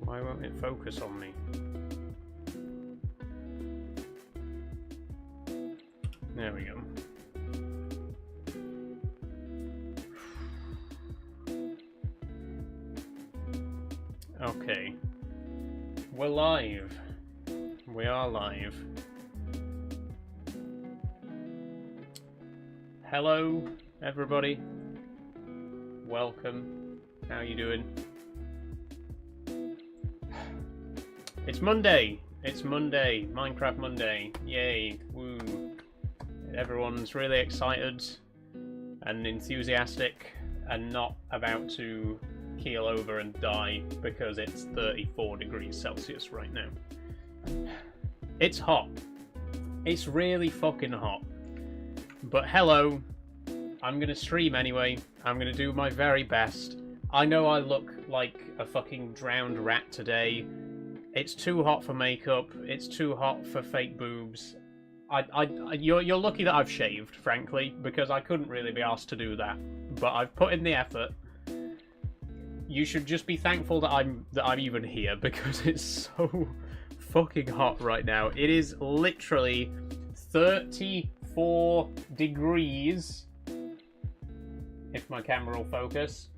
Why won't it focus on me? There we go. Okay. We're live. We are live. Hello, everybody. Welcome. How you doing? It's Monday. It's Monday. Minecraft Monday. Yay. Woo. Everyone's really excited and enthusiastic and not about to keel over and die because it's 34 degrees Celsius right now. It's hot. It's really fucking hot. But hello. I'm gonna stream anyway. I'm gonna do my very best. I know I look like a fucking drowned rat today. It's too hot for makeup. It's too hot for fake boobs. You're lucky that I've shaved, frankly, because I couldn't really be asked to do that. But I've put in the effort. You should just be thankful that I'm even here because it's so fucking hot right now. It is literally 34 degrees. If my camera will focus.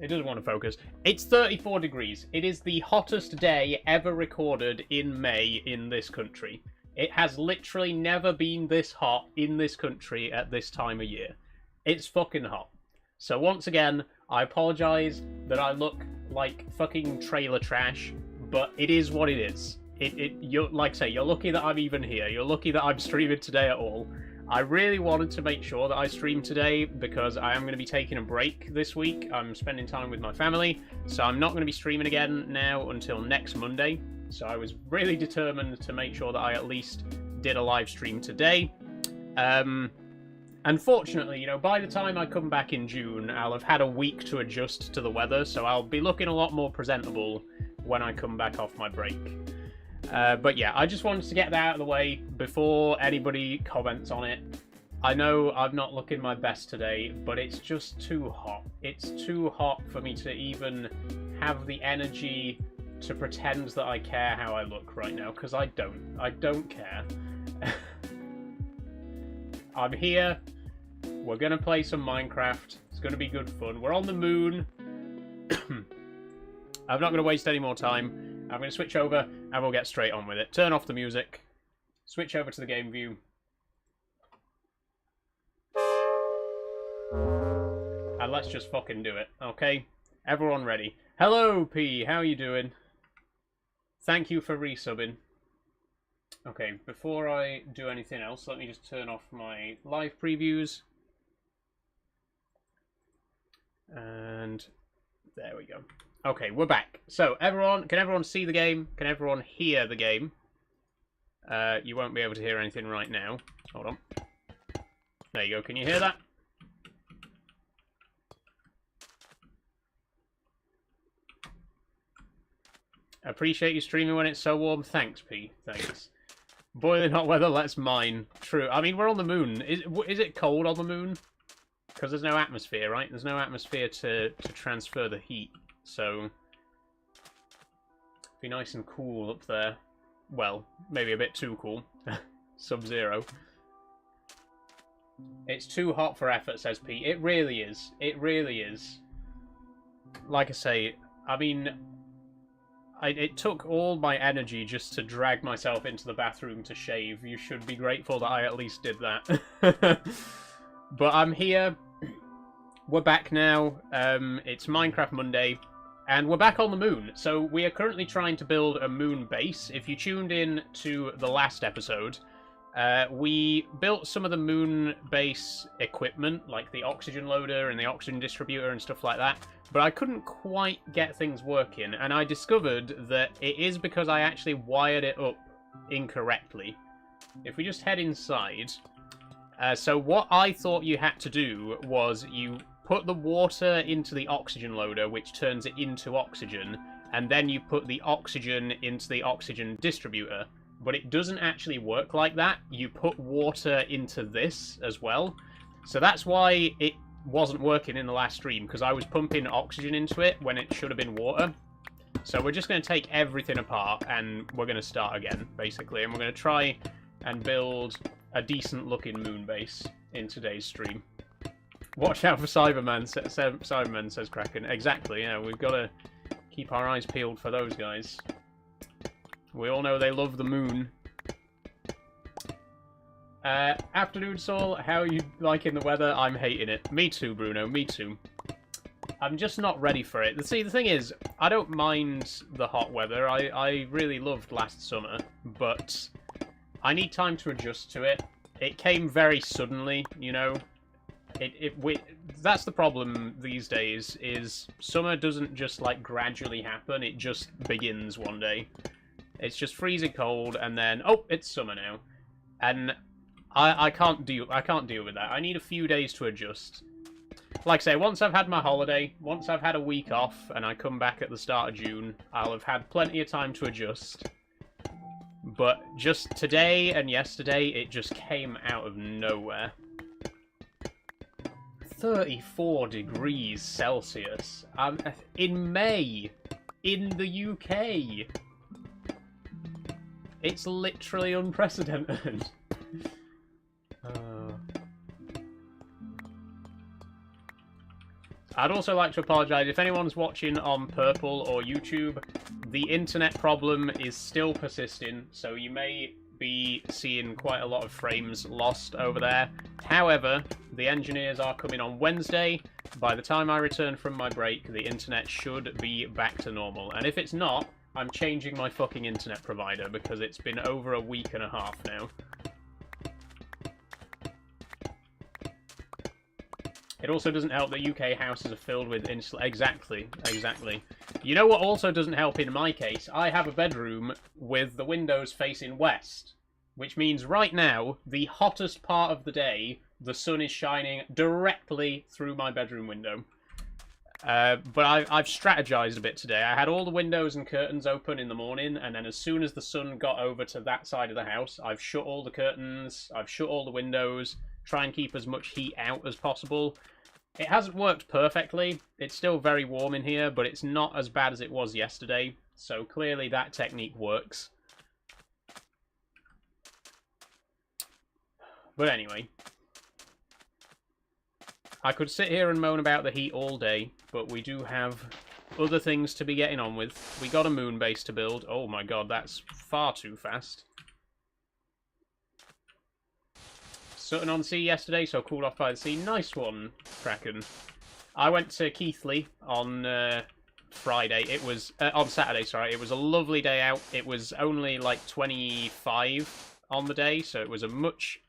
It doesn't want to focus. It's 34 degrees. It is the hottest day ever recorded in May in this country. It has literally never been this hot in this country at this time of year. It's fucking hot. So once again, I apologise that I look like fucking trailer trash, but it is what it is. You're, like I say, you're lucky that I'm even here. You're lucky that I'm streaming today at all. I really wanted to make sure that I streamed today because I am going to be taking a break this week. I'm spending time with my family, so I'm not going to be streaming again now until next Monday. So I was really determined to make sure that I at least did a live stream today. Unfortunately, you know, by the time I come back in June, I'll have had a week to adjust to the weather, so I'll be looking a lot more presentable when I come back off my break. But yeah, I just wanted to get that out of the way before anybody comments on it. I know I'm not looking my best today, but it's just too hot. It's too hot for me to even have the energy to pretend that I care how I look right now, because I don't. I don't care. I'm here. We're going to play some Minecraft. It's going to be good fun. We're on the moon. I'm not going to waste any more time. I'm going to switch over and we'll get straight on with it. Turn off the music. Switch over to the game view. And let's just fucking do it, okay? Everyone ready? Hello, P. How you doing? Thank you for resubbing. Okay, before I do anything else, let me just turn off my live previews. And there we go. Okay, we're back. So, can everyone see the game? Can everyone hear the game? You won't be able to hear anything right now. Hold on. There you go. Can you hear that? Appreciate you streaming when it's so warm. Thanks, P. Thanks. Boiling hot weather, let's mine. True. I mean, we're on the moon. Is it cold on the moon? Because there's no atmosphere, right? There's no atmosphere to transfer the heat. So, be nice and cool up there. Well, maybe a bit too cool. Sub-zero. It's too hot for effort, says Pete. It really is. It really is. Like I say, I mean, it took all my energy just to drag myself into the bathroom to shave. You should be grateful that I at least did that. But I'm here. We're back now. It's Minecraft Monday. And we're back on the moon. So we are currently trying to build a moon base. If you tuned in to the last episode, we built some of the moon base equipment, like the oxygen loader and the oxygen distributor and stuff like that. But I couldn't quite get things working. And I discovered that it is because I actually wired it up incorrectly. If we just head inside. So what I thought you had to do was you put the water into the oxygen loader, which turns it into oxygen, and then you put the oxygen into the oxygen distributor. But it doesn't actually work like that. You put water into this as well. So that's why wasn't working in the last stream because I was pumping oxygen into it when it should have been water. So we're just going to take everything apart and we're going to start again, basically. And we're going to try and build a decent-looking moon base in today's stream. Watch out for Cyberman, Cyberman, says Kraken. Exactly, yeah, we've got to keep our eyes peeled for those guys. We all know they love the moon. Afternoon, Saul. How are you liking the weather? I'm hating it. Me too, Bruno. Me too. I'm just not ready for it. See, the thing is, I don't mind the hot weather. I really loved last summer, but I need time to adjust to it. It came very suddenly, you know. That's the problem these days, is summer doesn't just, like, gradually happen. It just begins one day. It's just freezing cold, and then, oh, it's summer now. And I can't deal with that. I need a few days to adjust. Like I say, once I've had my holiday, once I've had a week off, and I come back at the start of June, I'll have had plenty of time to adjust. But just today and yesterday, it just came out of nowhere. 34 degrees Celsius. In May, in the UK. It's literally unprecedented. I'd also like to apologise if anyone's watching on Purple or YouTube. The internet problem is still persisting, so you may be seeing quite a lot of frames lost over there. However, the engineers are coming on Wednesday. By the time I return from my break, the internet should be back to normal. And if it's not, I'm changing my fucking internet provider because it's been over a week and a half now. It also doesn't help that UK houses are filled with Exactly. You know what also doesn't help in my case? I have a bedroom with the windows facing west, which means right now, the hottest part of the day, the sun is shining directly through my bedroom window. But I've strategized a bit today. I had all the windows and curtains open in the morning, and then as soon as the sun got over to that side of the house, I've shut all the curtains, I've shut all the windows, try and keep as much heat out as possible. It hasn't worked perfectly. It's still very warm in here, but it's not as bad as it was yesterday, so clearly that technique works. But anyway, I could sit here and moan about the heat all day, but we do have other things to be getting on with. We got a moon base to build. Oh my god, that's far too fast. Sutton on sea yesterday, so cooled off by the sea. Nice one, Kraken. I went to Keighley on Friday. It was on Saturday, sorry. It was a lovely day out. It was only like 25 on the day, so it was a much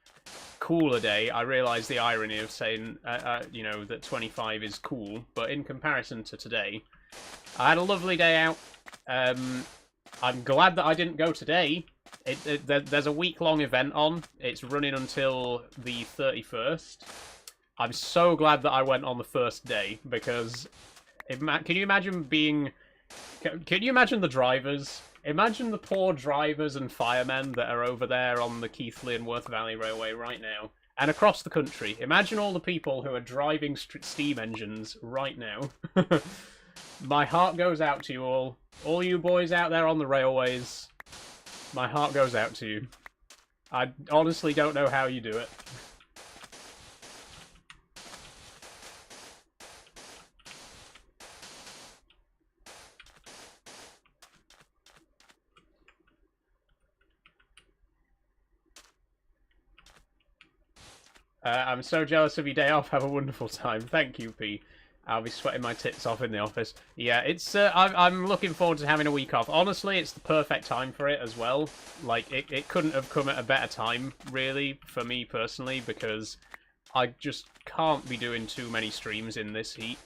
cooler day. I realised the irony of saying, you know, that 25 is cool, but in comparison to today, I had a lovely day out. I'm glad that I didn't go today. There's a week-long event on. It's running until the 31st. I'm so glad that I went on the first day, because can you imagine being... Can you imagine the drivers? Imagine the poor drivers and firemen that are over there on the Keighley and Worth Valley Railway right now, and across the country. Imagine all the people who are driving steam engines right now. My heart goes out to you all. All you boys out there on the railways. My heart goes out to you. I honestly don't know how you do it. I'm so jealous of your day off. Have a wonderful time. Thank you, P. I'll be sweating my tits off in the office. Yeah, it's. I'm looking forward to having a week off. Honestly, it's the perfect time for it as well. Like, it couldn't have come at a better time, really, for me personally, because I just can't be doing too many streams in this heat.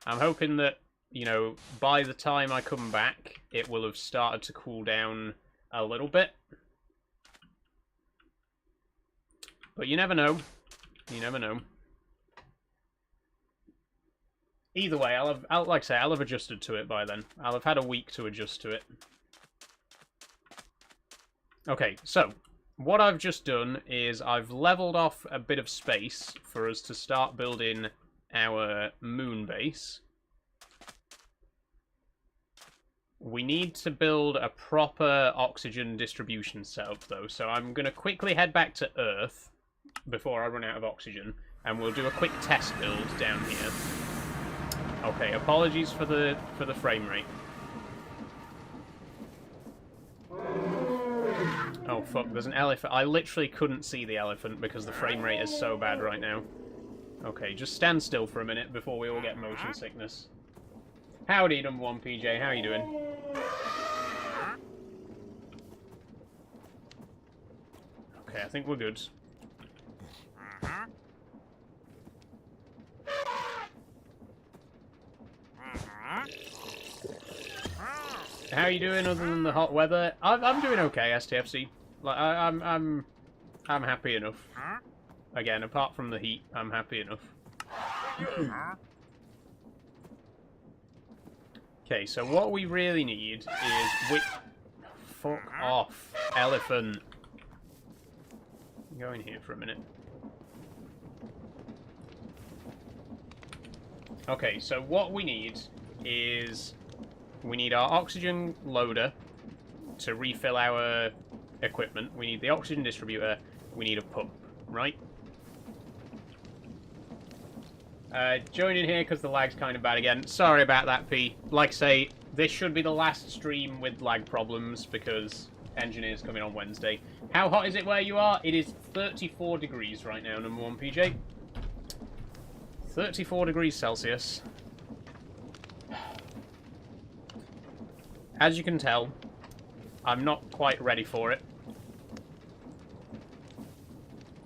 I'm hoping that, you know, by the time I come back, it will have started to cool down a little bit. But you never know. You never know. Either way, like I say, I'll have adjusted to it by then. I'll have had a week to adjust to it. Okay, so what I've just done is I've leveled off a bit of space for us to start building our moon base. We need to build a proper oxygen distribution setup, though, so I'm going to quickly head back to Earth before I run out of oxygen, and we'll do a quick test build down here. Okay, apologies for the frame rate. Oh fuck, there's an elephant. I literally couldn't see the elephant because the frame rate is so bad right now. Okay, just stand still for a minute before we all get motion sickness. Howdy, number 1 PJ, how are you doing? Okay, I think we're good. How are you doing other than the hot weather? I'm doing okay, STFC. Like I'm happy enough. Again, apart from the heat, I'm happy enough. Okay, so what we really need is fuck off, elephant. Go in here for a minute. Okay, so what we need is we need our oxygen loader to refill our equipment. We need the oxygen distributor. We need a pump, right? Join in here because the lag's kind of bad again. Sorry about that, P. Like I say, this should be the last stream with lag problems because engineer's coming on Wednesday. How hot is it where you are? It is 34 degrees right now, number 1 PJ. 34 degrees Celsius. As you can tell, I'm not quite ready for it.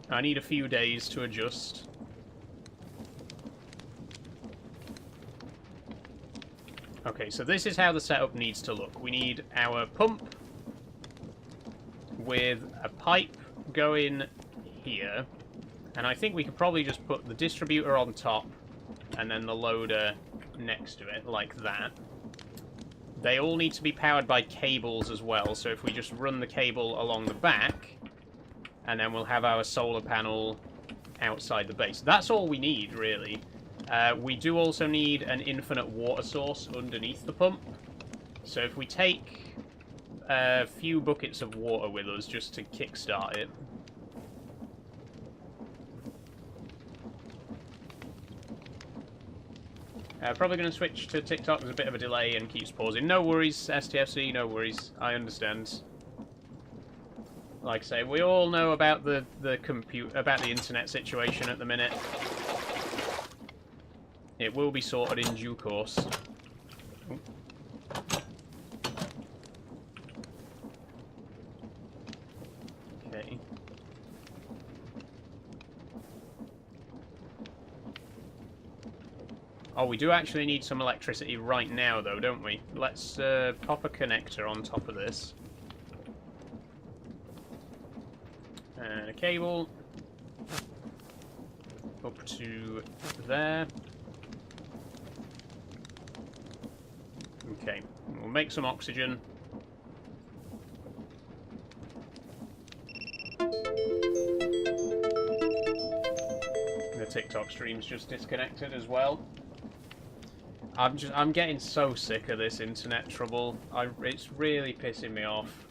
I need a few days to adjust. Okay, so this is how the setup needs to look. We need our pump with a pipe going here. And I think we could probably just put the distributor on top and then the loader next to it, like that. They all need to be powered by cables as well, so if we just run the cable along the back, and then we'll have our solar panel outside the base. That's all we need, really. We do also need an infinite water source underneath the pump. So if we take a few buckets of water with us just to kickstart it. Probably going to switch to TikTok. There's a bit of a delay and keeps pausing. No worries, STFC, no worries. I understand. Like I say, we all know about the internet situation at the minute. It will be sorted in due course. Okay. Oh, we do actually need some electricity right now, though, don't we? Let's pop a connector on top of this. And a cable. Up to there. Okay, we'll make some oxygen. The TikTok stream's just disconnected as well. I'm getting so sick of this internet trouble. It's really pissing me off.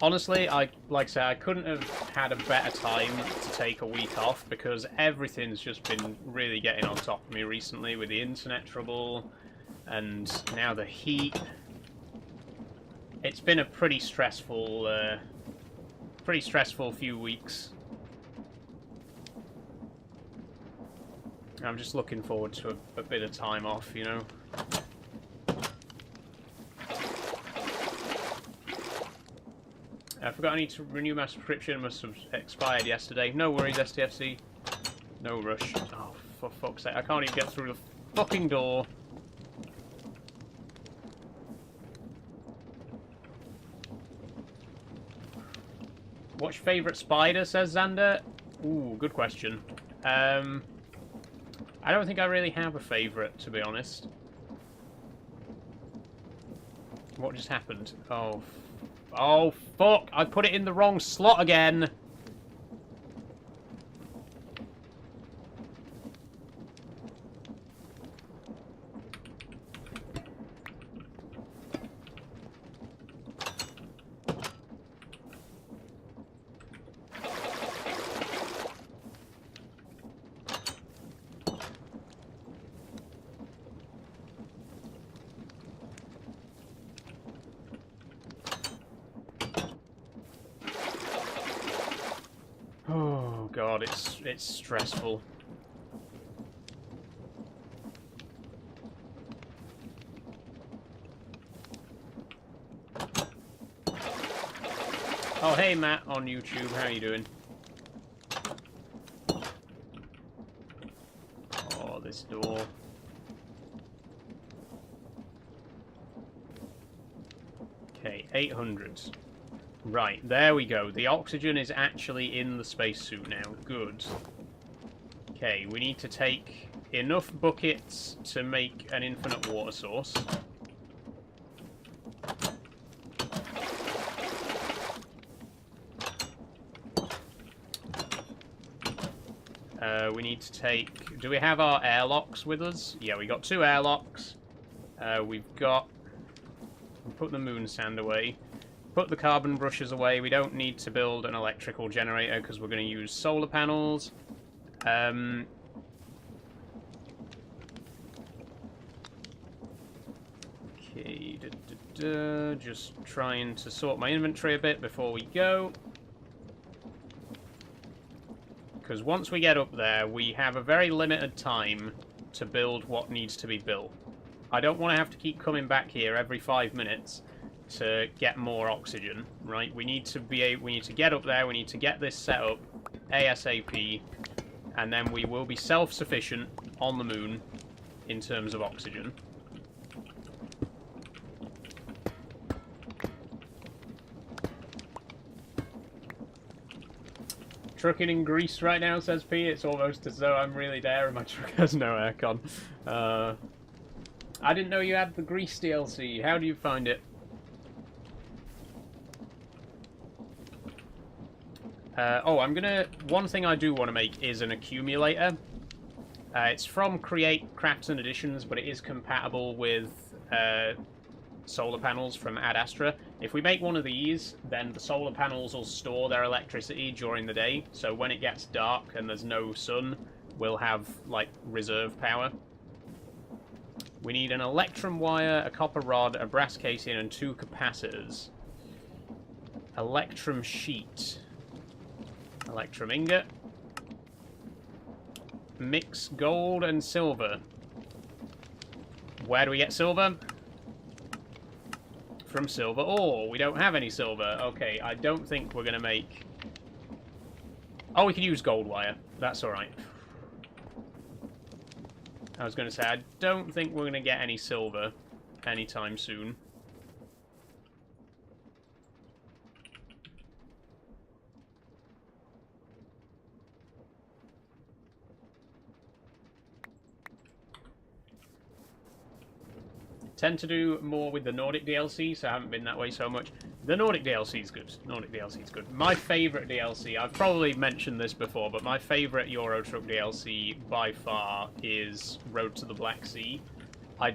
Honestly, like I said, I couldn't have had a better time to take a week off because everything's just been really getting on top of me recently with the internet trouble and now the heat. It's been a pretty stressful few weeks. I'm just looking forward to a bit of time off, you know. I forgot I need to renew my subscription. Must have expired yesterday. No worries, STFC. No rush. Oh, for fuck's sake. I can't even get through the fucking door. What's your favourite spider, says Xander? Ooh, good question. I don't think I really have a favourite, to be honest. What just happened? Oh, Oh, fuck! I put it in the wrong slot again! Oh god, it's stressful. Oh hey Matt on YouTube, how you doing? Oh, this door. Okay, 800. Right, there we go. The oxygen is actually in the spacesuit now. Good. Okay, we need to take enough buckets to make an infinite water source. We need to take... Do we have our airlocks with us? Yeah, we got 2 airlocks. We've got... We'll put the moon sand away. Put the carbon brushes away. We don't need to build an electrical generator because we're going to use solar panels. Okay, just trying to sort my inventory a bit before we go. Because once we get up there, we have a very limited time to build what needs to be built. I don't want to have to keep coming back here every 5 minutes to get more oxygen, right? We need to get up there, we need to get this set up ASAP, and then we will be self-sufficient on the moon in terms of oxygen. Trucking in Greece right now, says P. It's almost as though I'm really there and my truck has no aircon. I didn't know you had the Greece DLC. How do you find it? One thing I do want to make is an accumulator. It's from Create Crafts and Additions, but it is compatible with solar panels from Astra. If we make one of these, then the solar panels will store their electricity during the day, so when it gets dark and there's no sun, we'll have, like, reserve power. We need an electrum wire, a copper rod, a brass casing, and 2 capacitors. Electrum sheet. Electrum ingot. Mix gold and silver. Where do we get silver? From silver ore. We don't have any silver. Okay, I don't think we're going to make... Oh, we can use gold wire. That's alright. I was going to say, I don't think we're going to get any silver anytime soon. Tend to do more with the Nordic DLC, so I haven't been that way so much. The Nordic DLC is good. Nordic DLC is good. My favourite DLC, I've probably mentioned this before, but my favourite Euro Truck DLC by far is Road to the Black Sea. I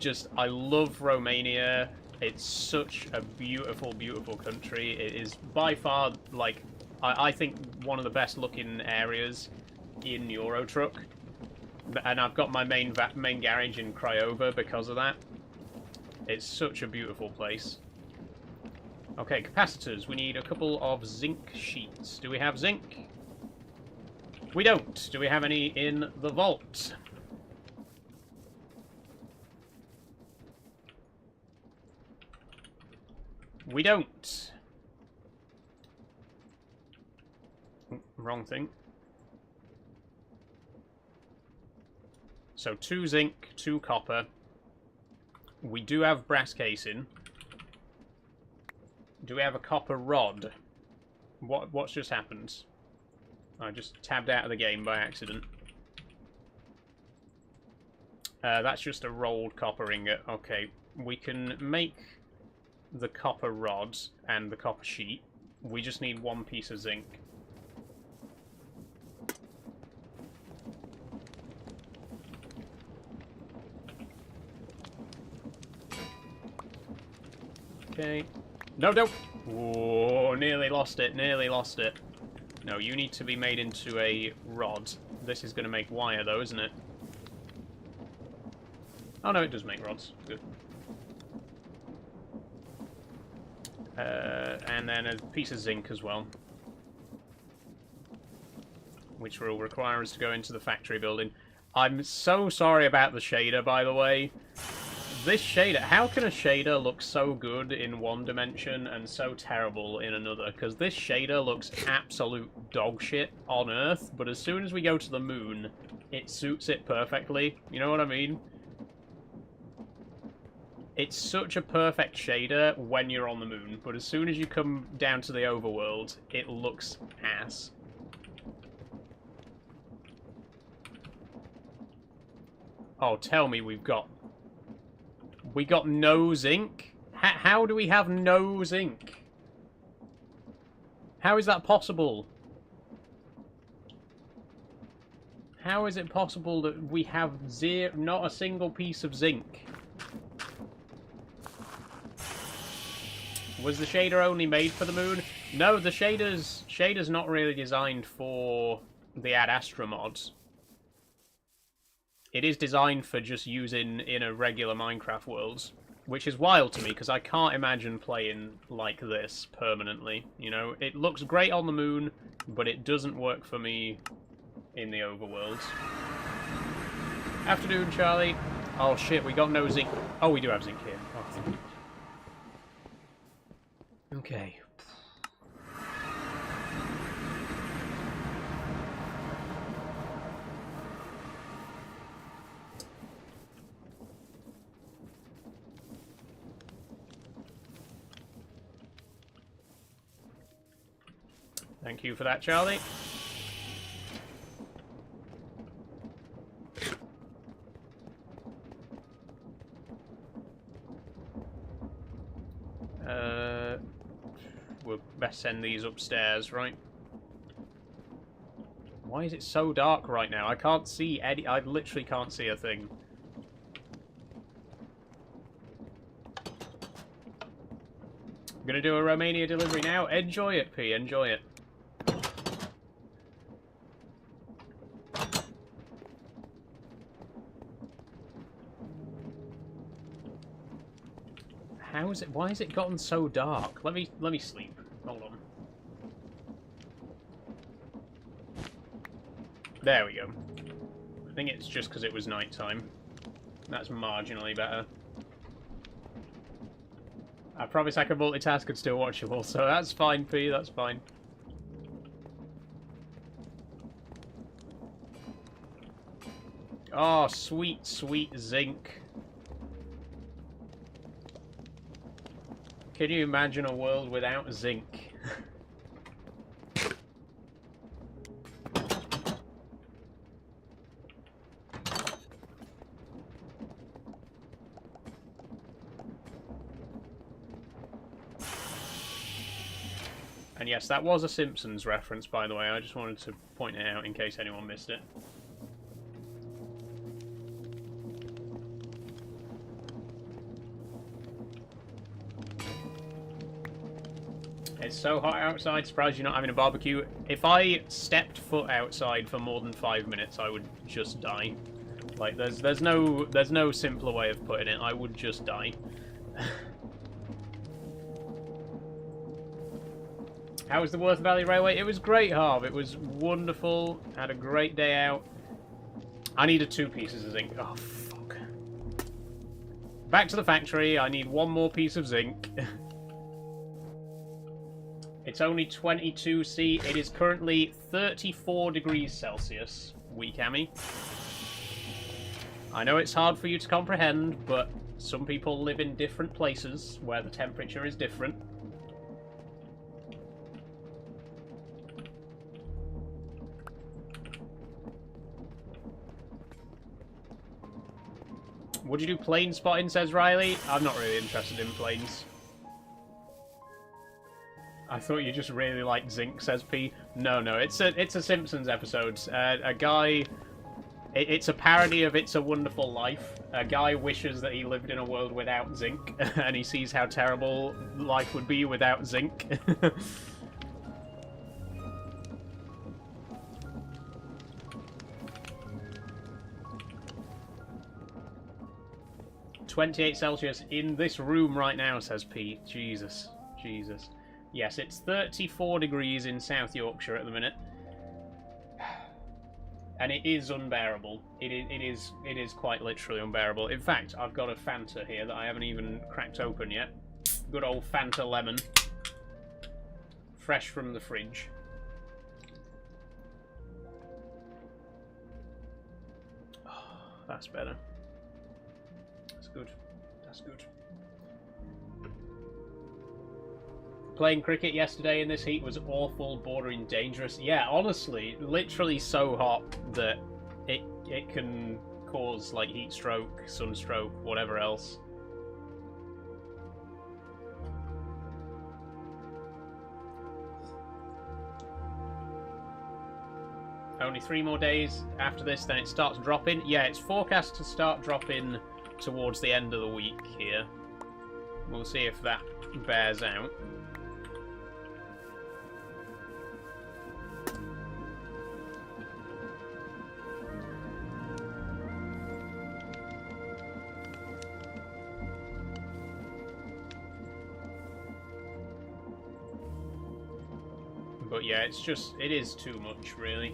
love Romania. It's such a beautiful, beautiful country. It is by far, like, I think one of the best looking areas in Euro Truck. And I've got my main garage in Craiova because of that. It's such a beautiful place. Okay, capacitors. We need a couple of zinc sheets. Do we have zinc? We don't. Do we have any in the vault? We don't. Wrong thing. So 2 zinc, 2 copper. We do have brass casing. Do we have a copper rod? What's just happened? I just tabbed out of the game by accident. That's just a rolled copper ingot. Okay, we can make the copper rod and the copper sheet. We just need one piece of zinc. Okay. No, no! Whoa, nearly lost it, nearly lost it. No, you need to be made into a rod. This is going to make wire, though, isn't it? Oh, no, it does make rods. Good. And then a piece of zinc as well. Which will require us to go into the factory building. I'm so sorry about the shader, by the way. This shader, how can a shader look so good in one dimension and so terrible in another? Because this shader looks absolute dog shit on Earth, but as soon as we go to the moon, it suits it perfectly. You know what I mean? It's such a perfect shader when you're on the moon, but as soon as you come down to the overworld, it looks ass. Oh, tell me we got no zinc? How do we have no zinc? How is that possible? How is it possible that we have not a single piece of zinc? Was the shader only made for the moon? No, the shader's not really designed for the Ad Astra mods. It is designed for just using in a regular Minecraft world, which is wild to me because I can't imagine playing like this permanently. You know, it looks great on the moon, but it doesn't work for me in the overworld. Afternoon, Charlie. Oh shit, we got no zinc. Oh, we do have zinc here. Oh. Okay. Thank you for that, Charlie. We'll best send these upstairs, right? Why is it so dark right now? I can't see any... I literally can't see a thing. I'm gonna do a Romania delivery now. Enjoy it, P. Enjoy it. How is it? Why has it gotten so dark? Let me sleep. Hold on. There we go. I think it's just because it was nighttime. That's marginally better. I promise I can multitask and still watch you all, so that's fine, P. That's fine. Oh, sweet, sweet zinc. Can you imagine a world without zinc? And yes, that was a Simpsons reference, by the way. I just wanted to point it out in case anyone missed it. It's so hot outside, surprised you're not having a barbecue. If I stepped foot outside for more than 5 minutes, I would just die. Like, there's no simpler way of putting it. I would just die. How was the Worth Valley Railway? It was great, Harv. It was wonderful. Had a great day out. I needed 2 pieces of zinc. Oh, fuck. Back to the factory. I need 1 more piece of zinc. It's only 22°C. It is currently 34 degrees Celsius, Weekami. I know it's hard for you to comprehend, but some people live in different places where the temperature is different. Would you do plane spotting, says Riley? I'm not really interested in planes. I thought you just really liked zinc, says P. No, it's a Simpsons episode. A guy... It's a parody of It's a Wonderful Life. A guy wishes that he lived in a world without zinc, and he sees how terrible life would be without zinc. 28 Celsius in this room right now, says P. Jesus. Yes, it's 34 degrees in South Yorkshire at the minute. And it is unbearable. It is quite literally unbearable. In fact, I've got a Fanta here that I haven't even cracked open yet. Good old Fanta lemon. Fresh from the fridge. Oh, that's better. That's good. That's good. Playing cricket yesterday in this heat was awful, bordering dangerous. Yeah, honestly, literally so hot that it can cause like heat stroke, sunstroke, whatever else. Only 3 more days after this, then it starts dropping. Yeah, it's forecast to start dropping towards the end of the week here. We'll see if that bears out. But yeah, it is too much, really.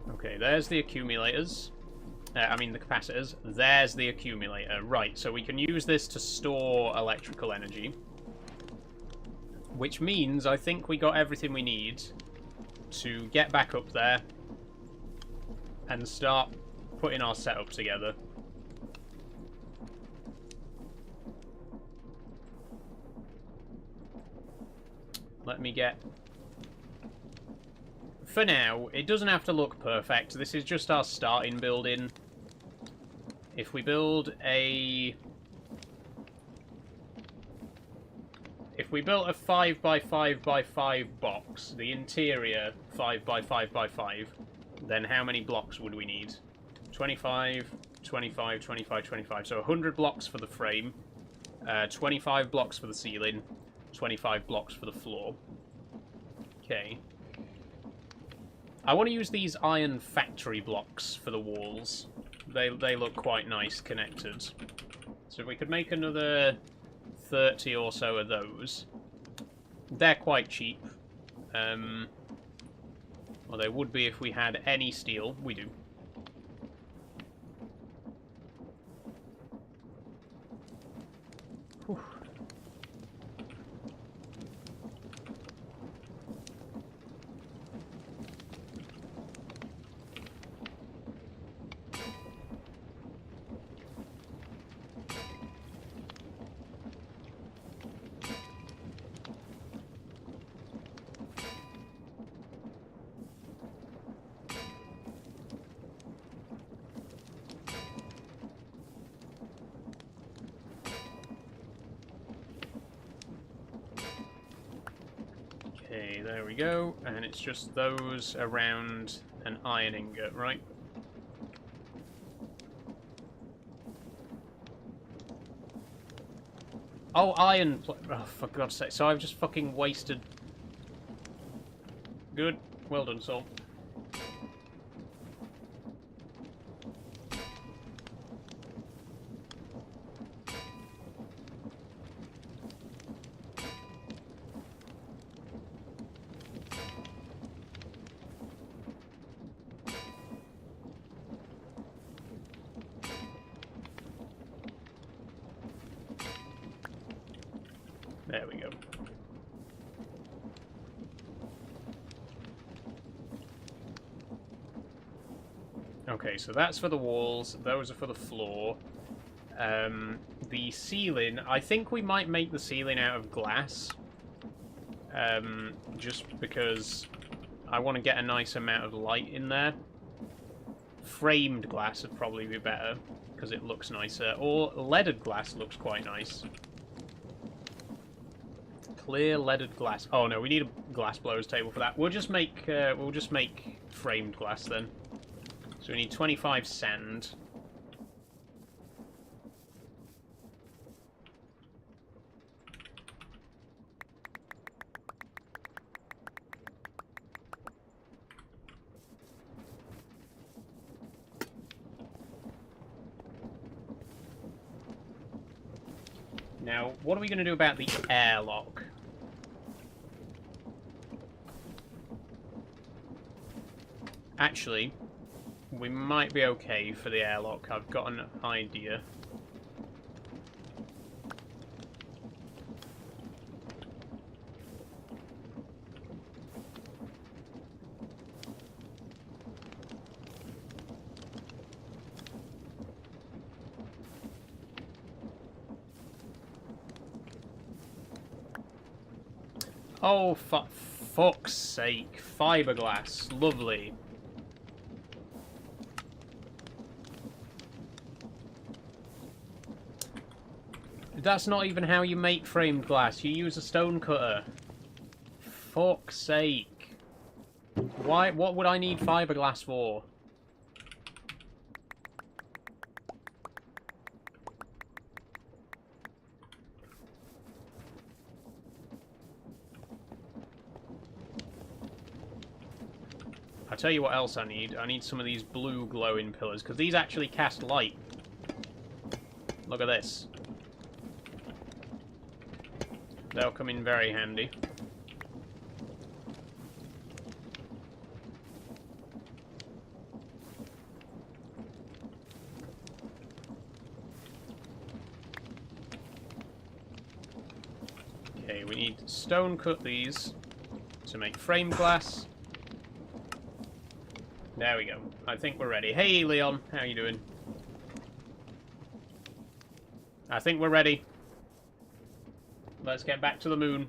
Okay, there's the accumulators. I mean the capacitors. There's the accumulator. Right, so we can use this to store electrical energy. Which means I think we got everything we need to get back up there and start putting our setup together. Let me get... For now, it doesn't have to look perfect. This is just our starting building. If we build a... If we built a 5x5x5 box, the interior 5x5x5, then how many blocks would we need? 25, 25, 25, 25. So 100 blocks for the frame, 25 blocks for the ceiling, 25 blocks for the floor. Okay. I want to use these iron factory blocks for the walls. They look quite nice connected. So if we could make another 30 or so of those. They're quite cheap. Well, they would be if we had any steel. We do. Whew. Okay, there we go, and it's just those around an iron ingot, right? Oh, iron... Oh, for God's sake. So I've just fucking wasted... Good. Well done, Saul. There we go. Okay, so that's for the walls. Those are for the floor. The ceiling, I think we might make the ceiling out of glass. Just because I want to get a nice amount of light in there. Framed glass would probably be better, because it looks nicer. Or leaded glass looks quite nice. Clear leaded glass. Oh no, we need a glass blower's table for that. We'll just make framed glass then. So we need 25 sand. Now, what are we going to do about the airlock? Actually, we might be okay for the airlock. I've got an idea. Oh, fuck's sake. Fiberglass. Lovely. That's not even how you make framed glass. You use a stone cutter. Fuck's sake. Why? What would I need fiberglass for? I'll tell you what else I need. I need some of these blue glowing pillars, because these actually cast light. Look at this. They'll come in very handy. Okay, we need stone cut these to make frame glass. There we go. I think we're ready. Hey, Leon. How you doing? I think we're ready. Let's get back to the moon.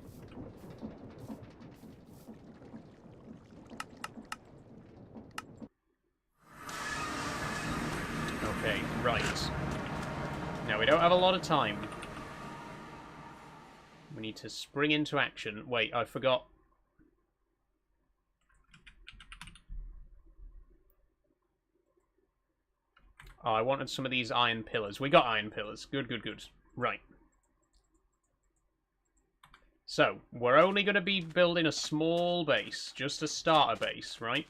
Okay, right. Now, we don't have a lot of time. We need to spring into action. Wait, I forgot. Oh, I wanted some of these iron pillars. We got iron pillars. Good, good, good. Right. So, we're only going to be building a small base. Just a starter base, right?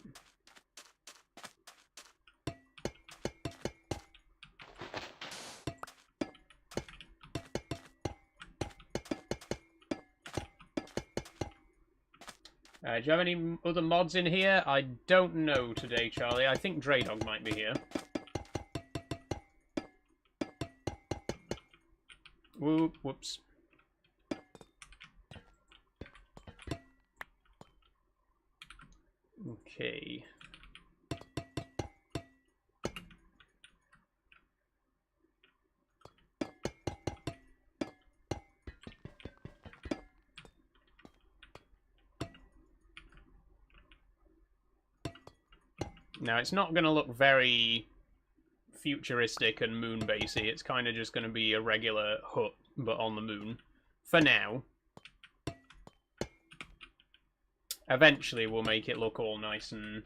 Do you have any other mods in here? I don't know today, Charlie. I think Draydog might be here. Whoops. Okay. Now, it's not going to look very futuristic and moon-basey. It's kind of just going to be a regular hut, but on the moon. For now. Eventually, we'll make it look all nice and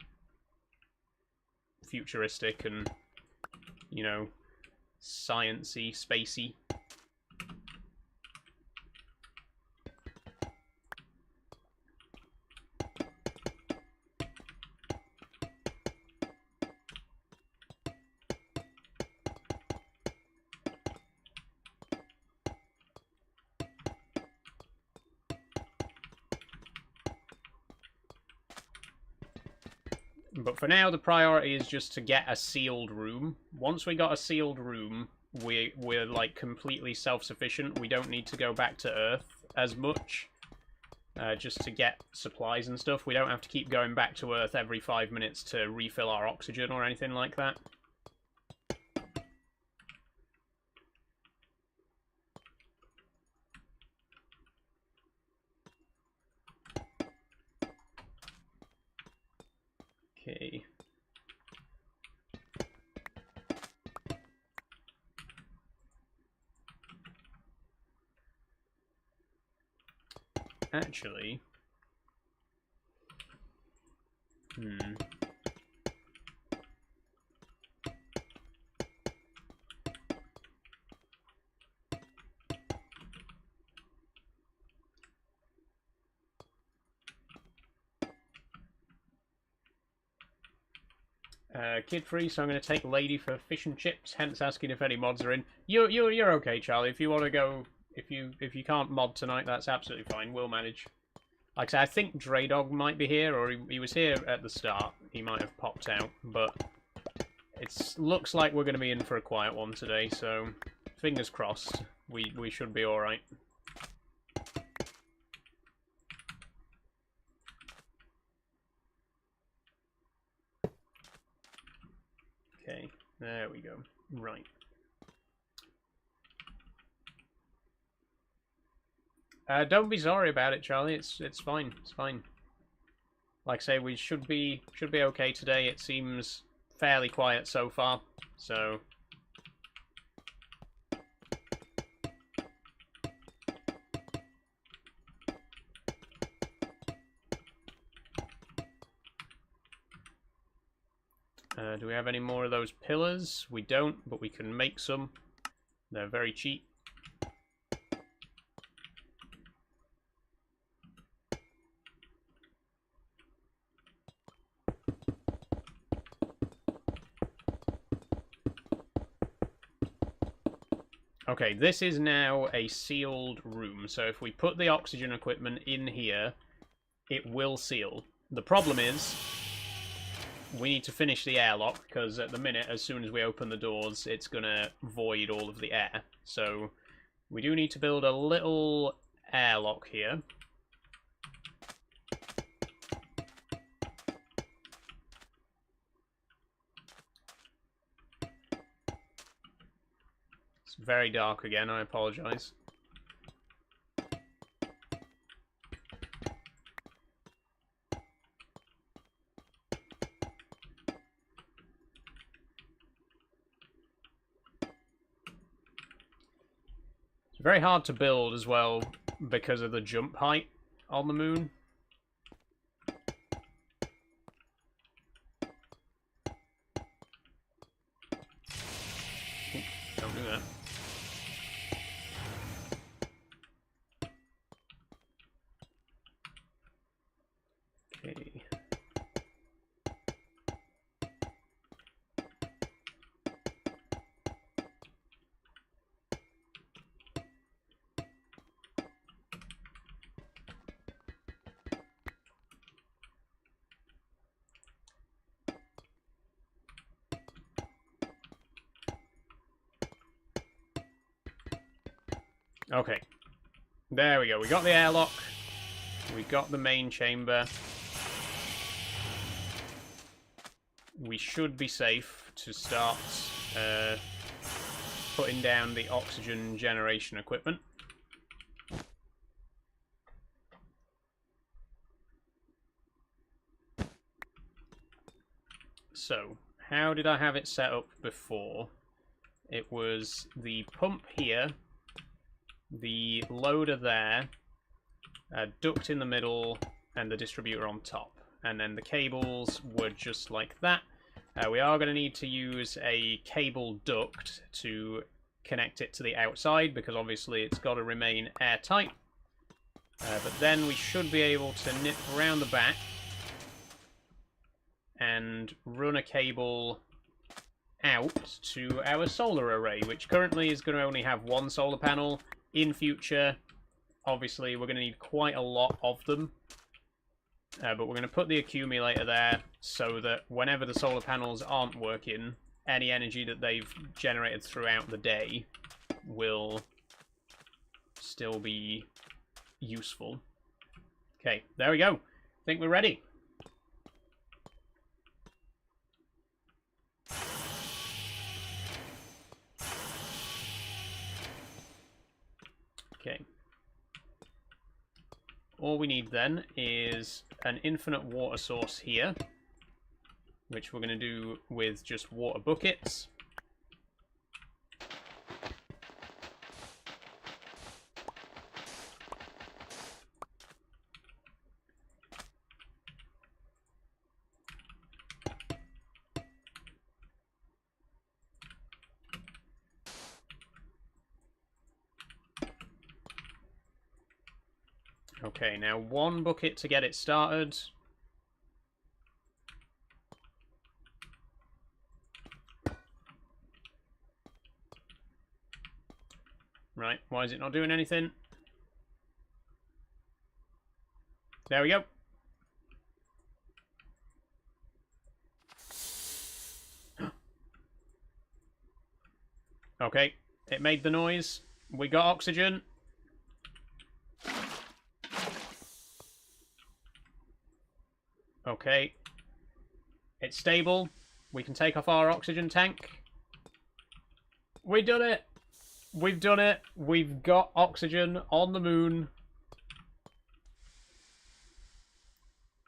futuristic and, you know, science-y, spacey. But for now, the priority is just to get a sealed room. Once we got a sealed room, we're like completely self-sufficient. We don't need to go back to Earth as much, just to get supplies and stuff. We don't have to keep going back to Earth every 5 minutes to refill our oxygen or anything like that. Okay. Actually... kid free, so I'm going to take Lady for fish and chips. Hence asking if any mods are in. You're okay, Charlie. If you want to go, if you can't mod tonight, that's absolutely fine. We'll manage. Like I said, I think Draydog might be here, or he was here at the start. He might have popped out, but it looks like we're going to be in for a quiet one today. So fingers crossed. We should be all right. Okay, there we go. Right. Don't be sorry about it, Charlie. It's fine. It's fine. Like I say, we should be okay today. It seems fairly quiet so far. So do we have any more of those pillars? We don't, but we can make some. They're very cheap. Okay, this is now a sealed room, so if we put the oxygen equipment in here, it will seal. The problem is, we need to finish the airlock, because at the minute, as soon as we open the doors, it's going to void all of the air. So, we do need to build a little airlock here. It's very dark again, I apologise. It's very hard to build as well because of the jump height on the moon. Ooh, don't do that. Okay. Okay, there we go. We got the airlock. We got the main chamber. We should be safe to start putting down the oxygen generation equipment. So, how did I have it set up before? It was the pump here, the loader there, a duct in the middle, and the distributor on top. And then the cables were just like that. We are going to need to use a cable duct to connect it to the outside, because obviously it's got to remain airtight. But then we should be able to nip around the back and run a cable out to our solar array, which currently is going to only have one solar panel. In future, obviously, we're going to need quite a lot of them. But we're going to put the accumulator there so that whenever the solar panels aren't working, any energy that they've generated throughout the day will still be useful. Okay, there we go. I think we're ready. Okay. All we need then is an infinite water source here. which we're going to do with just water buckets. Okay, now 1 bucket to get it started. Right, why is it not doing anything? There we go. Okay, it made the noise. We got oxygen. Okay. It's stable. We can take off our oxygen tank. We've done it! We've done it! We've got oxygen on the moon.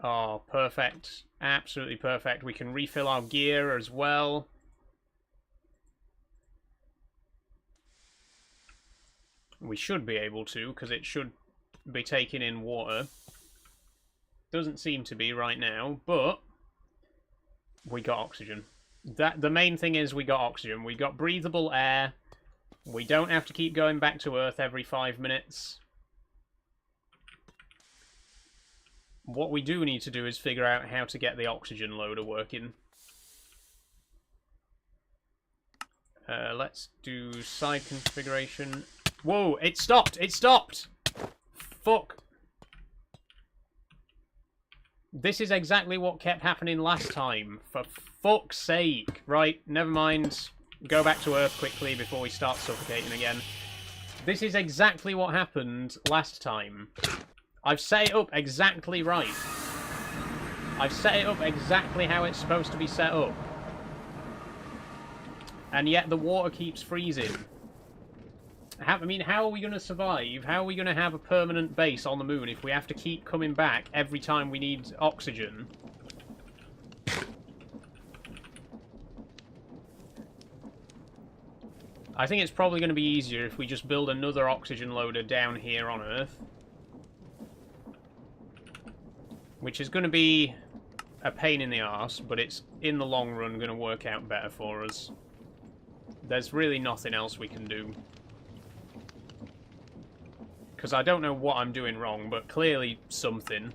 Oh, perfect. Absolutely perfect. We can refill our gear as well. We should be able to, because it should be taking in water. Doesn't seem to be right now, but we got oxygen. The main thing is we got oxygen. We got breathable air. We don't have to keep going back to Earth every 5 minutes. What we do need to do is figure out how to get the oxygen loader working. Let's do side configuration. Whoa, it stopped! It stopped! Fuck. This is exactly what kept happening last time. For fuck's sake. Right, never mind. Go back to Earth quickly before we start suffocating again. This is exactly what happened last time. I've set it up exactly right. I've set it up exactly how it's supposed to be set up. And yet the water keeps freezing. I mean, how are we going to survive? How are we going to have a permanent base on the moon if we have to keep coming back every time we need oxygen? I think it's probably going to be easier if we just build another oxygen loader down here on Earth. Which is going to be a pain in the arse, but it's, in the long run, going to work out better for us. There's really nothing else we can do. Because I don't know what I'm doing wrong, but clearly something.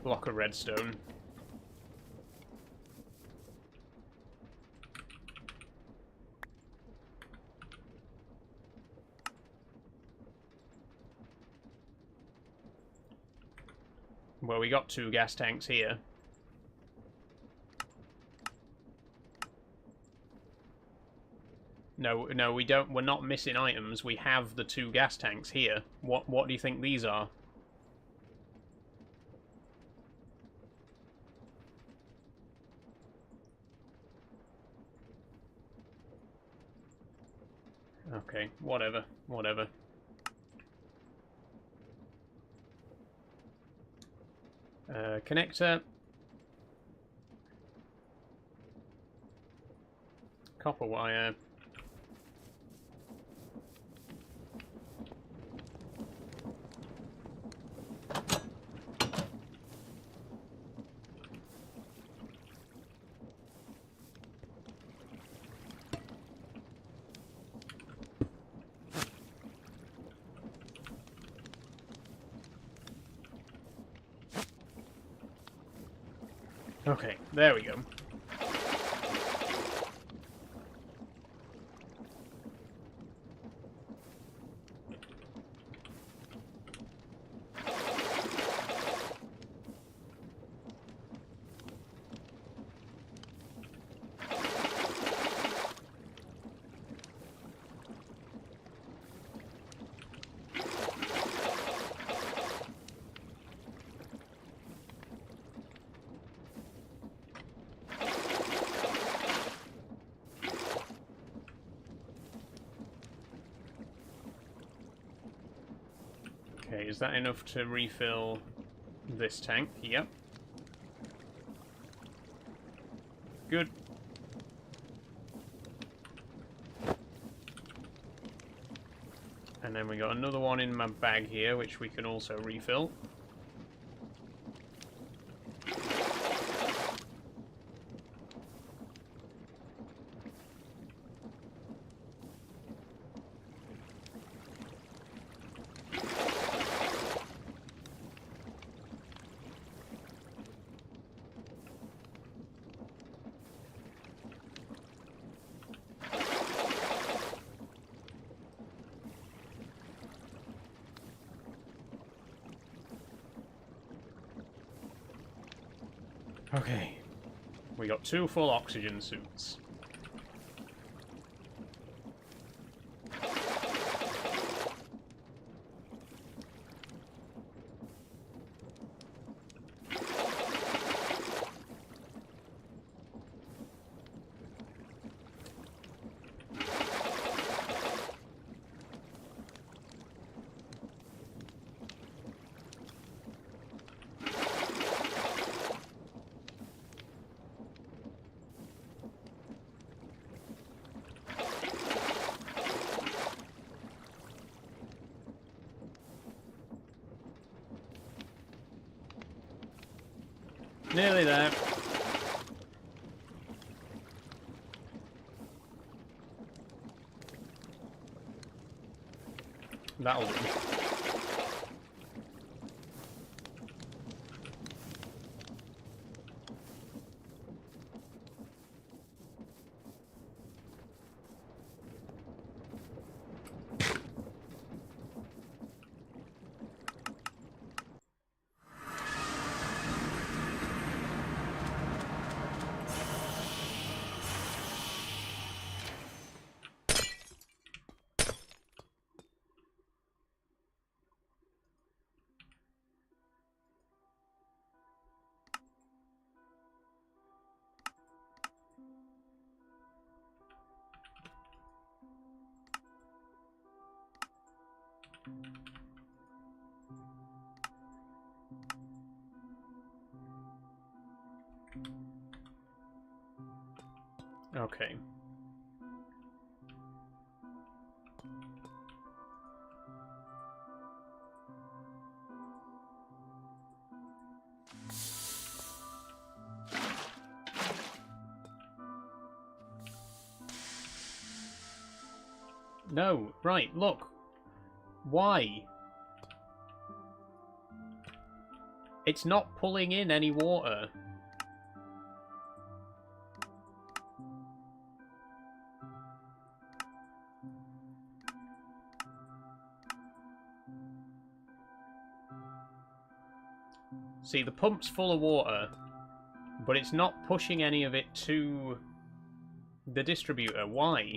Block of redstone. Well, we got 2 gas tanks here. No, we don't. We're not missing items. We have the 2 gas tanks here. What do you think these are? Okay, whatever. Connector. Copper wire. Okay, there we go. is that enough to refill this tank? Yep. Good. And then we got another one in my bag here, which we can also refill. Okay, we got 2 full oxygen suits. Nearly there. That'll do. Okay. No, right, look. Why? It's not pulling in any water. See, the pump's full of water, but it's not pushing any of it to the distributor. Why?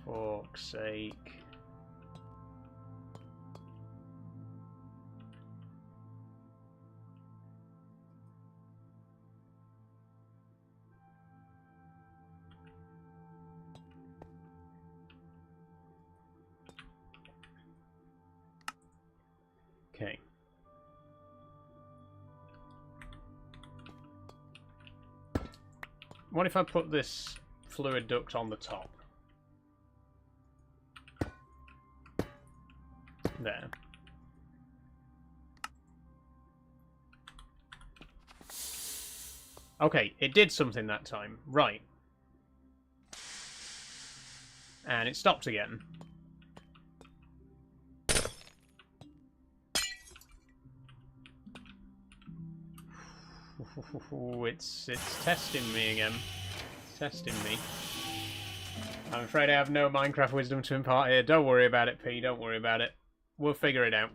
Fuck's sake. Okay. What if I put this fluid duct on the top? There. Okay, it did something that time. Right. And it stopped again. It's testing me again. It's testing me. I'm afraid I have no Minecraft wisdom to impart here. Don't worry about it, P. Don't worry about it. We'll figure it out.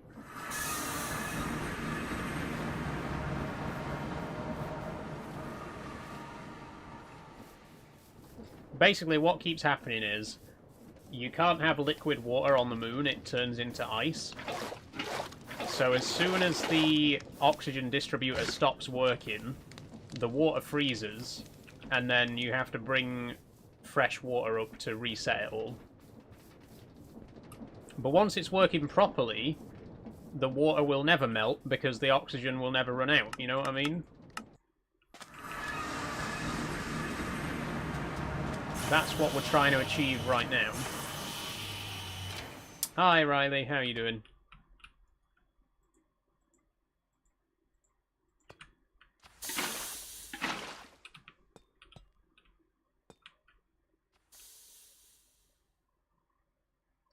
Basically, what keeps happening is you can't have liquid water on the moon. It turns into ice. So as soon as the oxygen distributor stops working, the water freezes, and then you have to bring fresh water up to reset it all. But once it's working properly, the water will never melt because the oxygen will never run out, you know what I mean? That's what we're trying to achieve right now. Hi Riley, how are you doing?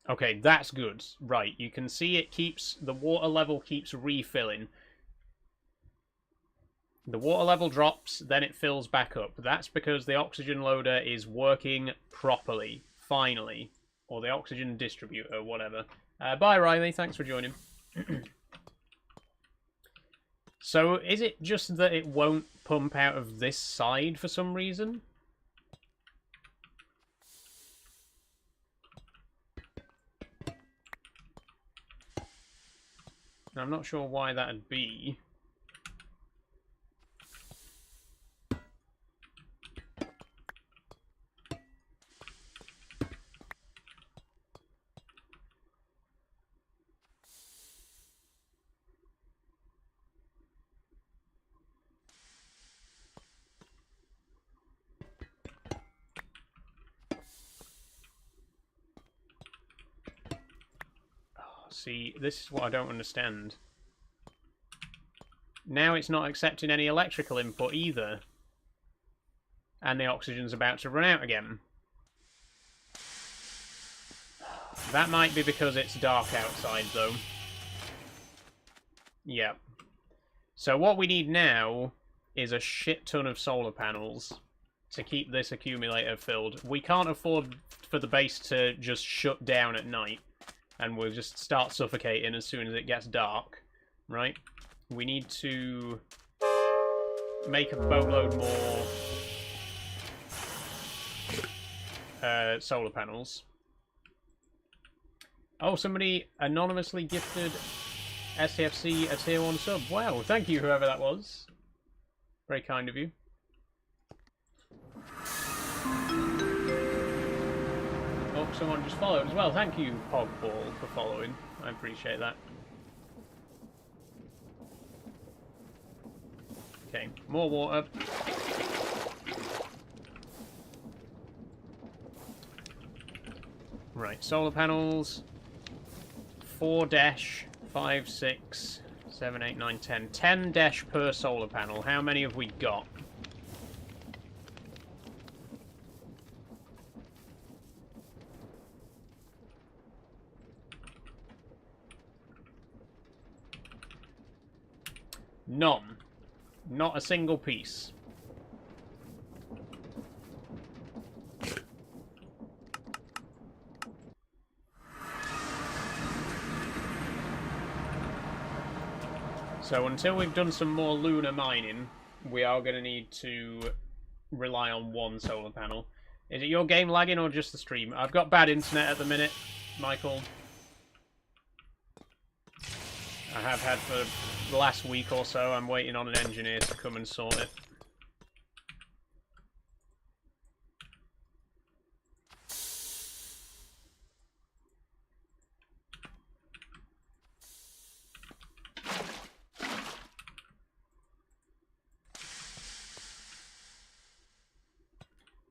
Okay, that's good. Right, you can see it keeps... the water level keeps refilling. The water level drops, then it fills back up. That's because the oxygen loader is working properly, finally. Or the oxygen distributor, whatever. Bye, Riley. Thanks for joining. So, is it just that it won't pump out of this side for some reason? I'm not sure why that'd be. See, this is what I don't understand. Now it's not accepting any electrical input either. And the oxygen's about to run out again. That might be because it's dark outside, though. Yeah. So what we need now is a shit ton of solar panels to keep this accumulator filled. We can't afford for the base to just shut down at night. And we'll just start suffocating as soon as it gets dark, right? We need to make a boatload more solar panels. Oh, somebody anonymously gifted STFC a tier 1 sub. Wow, thank you, whoever that was. Very kind of you. Oh, someone just followed as well. Thank you, Pogball, for following. I appreciate that. Okay, more water. Right, solar panels. 4 dash, 5, 6, 7, 8, 9, 10. 10 dash per solar panel. How many have we got? None. Not a single piece. So until we've done some more lunar mining, we are going to need to rely on one solar panel. Is it your game lagging or just the stream? I've got bad internet at the minute, Michael. I have had for the last week or so. I'm waiting on an engineer to come and sort it.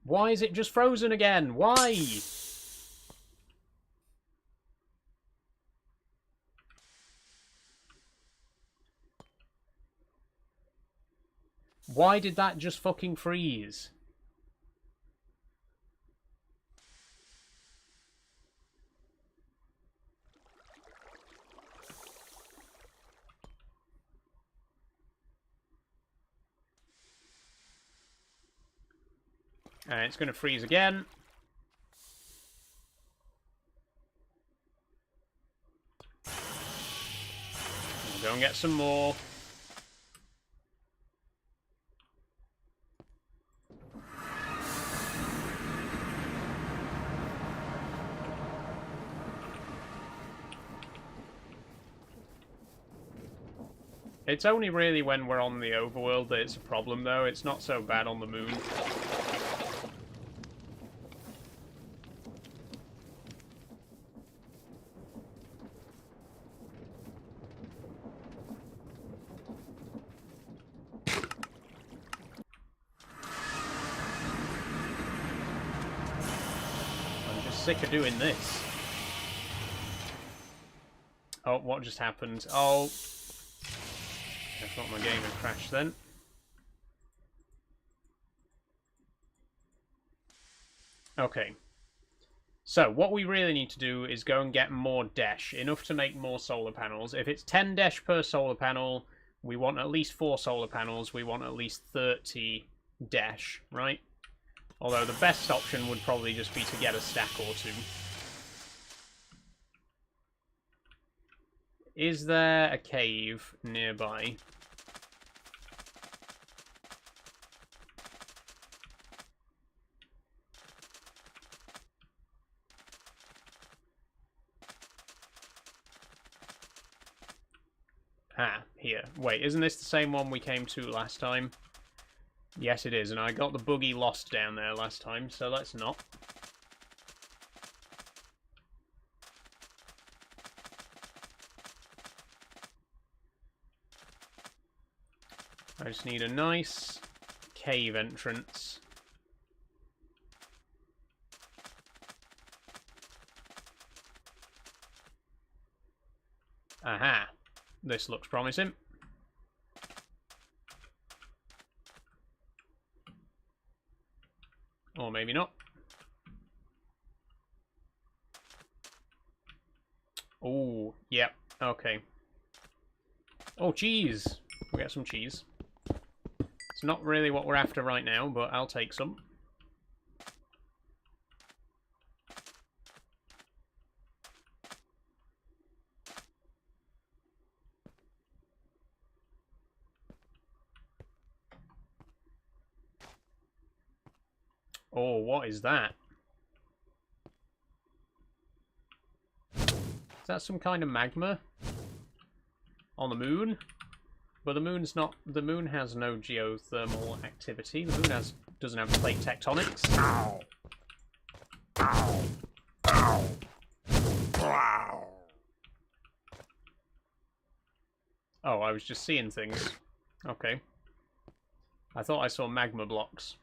Why is it just frozen again? Why? Why did that just fucking freeze? And it's going to freeze again. We'll go and get some more. It's only really when we're on the overworld that it's a problem, though. It's not so bad on the moon. I'm just sick of doing this. Oh, what just happened? Oh... I thought my game had crashed then. Okay. So, what we really need to do is go and get more dash. Enough to make more solar panels. If it's 10 dash per solar panel, we want at least 4 solar panels. We want at least 30 dash, right? Although the best option would probably just be to get a stack or 2. Is there a cave nearby? Ah, here. Wait, isn't this the same one we came to last time? Yes, it is, and I got the buggy lost down there last time, so let's not. I just need a nice cave entrance. Aha. This looks promising. Or maybe not. Oh, yep, okay. Oh, cheese! We'll get some cheese. It's not really what we're after right now, but I'll take some. Oh, what is that? Is that some kind of magma? On the moon? But the moon's not... The moon has no geothermal activity. The moon doesn't have plate tectonics. Ow. Ow. Ow. Ow. Oh, I was just seeing things. Okay. I thought I saw magma blocks.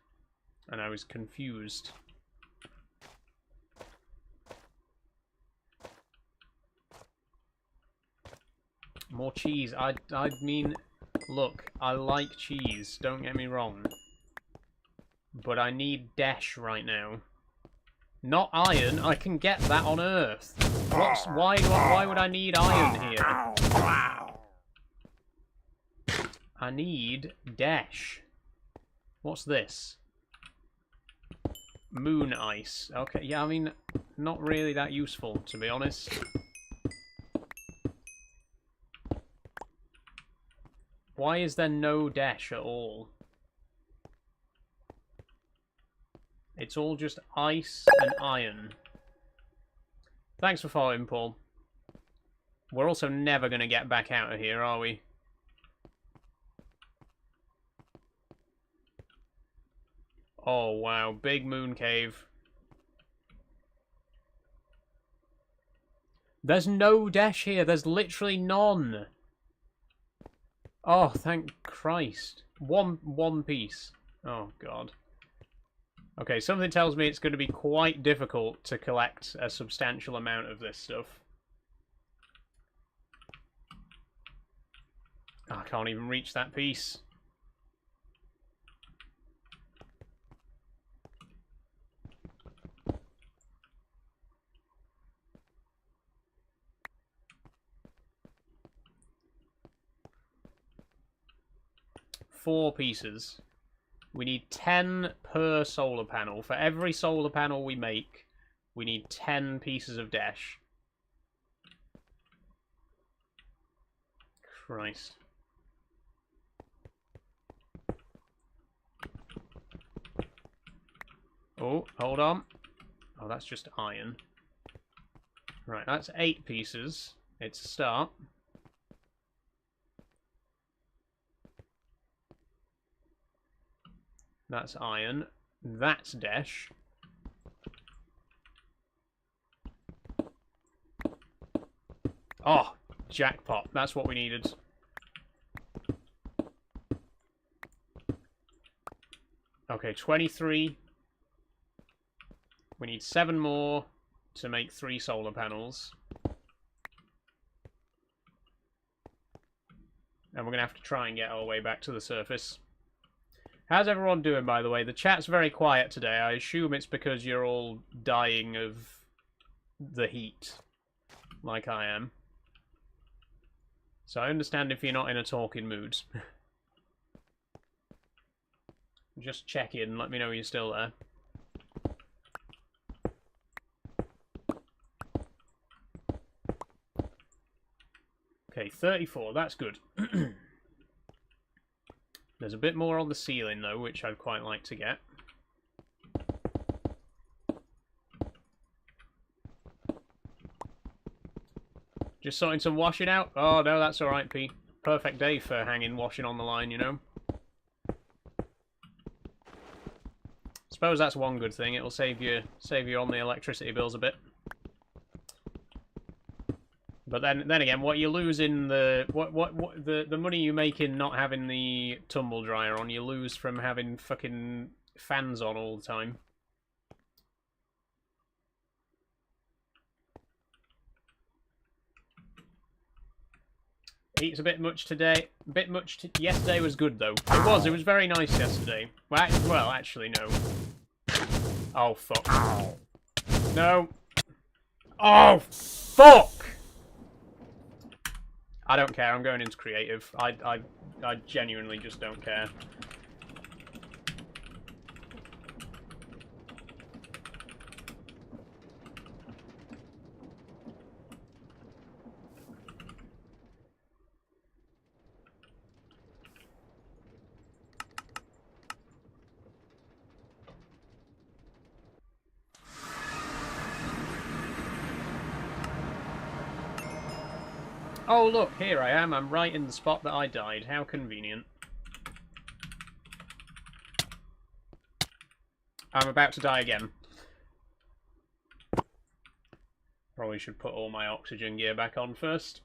And I was confused. More cheese. I mean, look, I like cheese, don't get me wrong. But I need dash right now. Not iron, I can get that on Earth. Why would I need iron here? I need dash. What's this? Moon ice. Okay, yeah, I mean, not really that useful, to be honest. Why is there no dash at all? It's all just ice and iron. Thanks for following, Paul. We're also never going to get back out of here, are we? Oh, wow. Big moon cave. There's no dash here. There's literally none. Oh, thank Christ. One piece. Oh, God. Okay, something tells me it's going to be quite difficult to collect a substantial amount of this stuff. Oh, I can't even reach that piece. Four pieces. We need 10 per solar panel. For every solar panel we make, we need 10 pieces of dash. Christ. Oh, hold on. Oh, that's just iron. Right, that's 8 pieces. It's a start. That's iron. That's Desh. Oh, jackpot. That's what we needed. Okay, 23. We need 7 more to make 3 solar panels. And we're going to have to try and get our way back to the surface. How's everyone doing, by the way? The chat's very quiet today. I assume it's because you're all dying of the heat, like I am. So I understand if you're not in a talking mood. Just check in, let me know you're still there. Okay, 34, that's good. There's a bit more on the ceiling, though, which I'd quite like to get. Just sorting some washing out? Oh, no, that's alright, Pete. Perfect day for hanging washing on the line, you know? Suppose that's one good thing. It'll save you on the electricity bills a bit. But then again, what you lose in the the money you make in not having the tumble dryer on, you lose from having fucking fans on all the time. Heat's a bit much today. A bit much. Yesterday was good though. It was very nice yesterday. Well, actually no. Oh fuck. No. Oh fuck. I don't care, I'm going into creative. I genuinely just don't care. Oh look, here I am. I'm right in the spot that I died. How convenient. I'm about to die again. Probably should put all my oxygen gear back on first.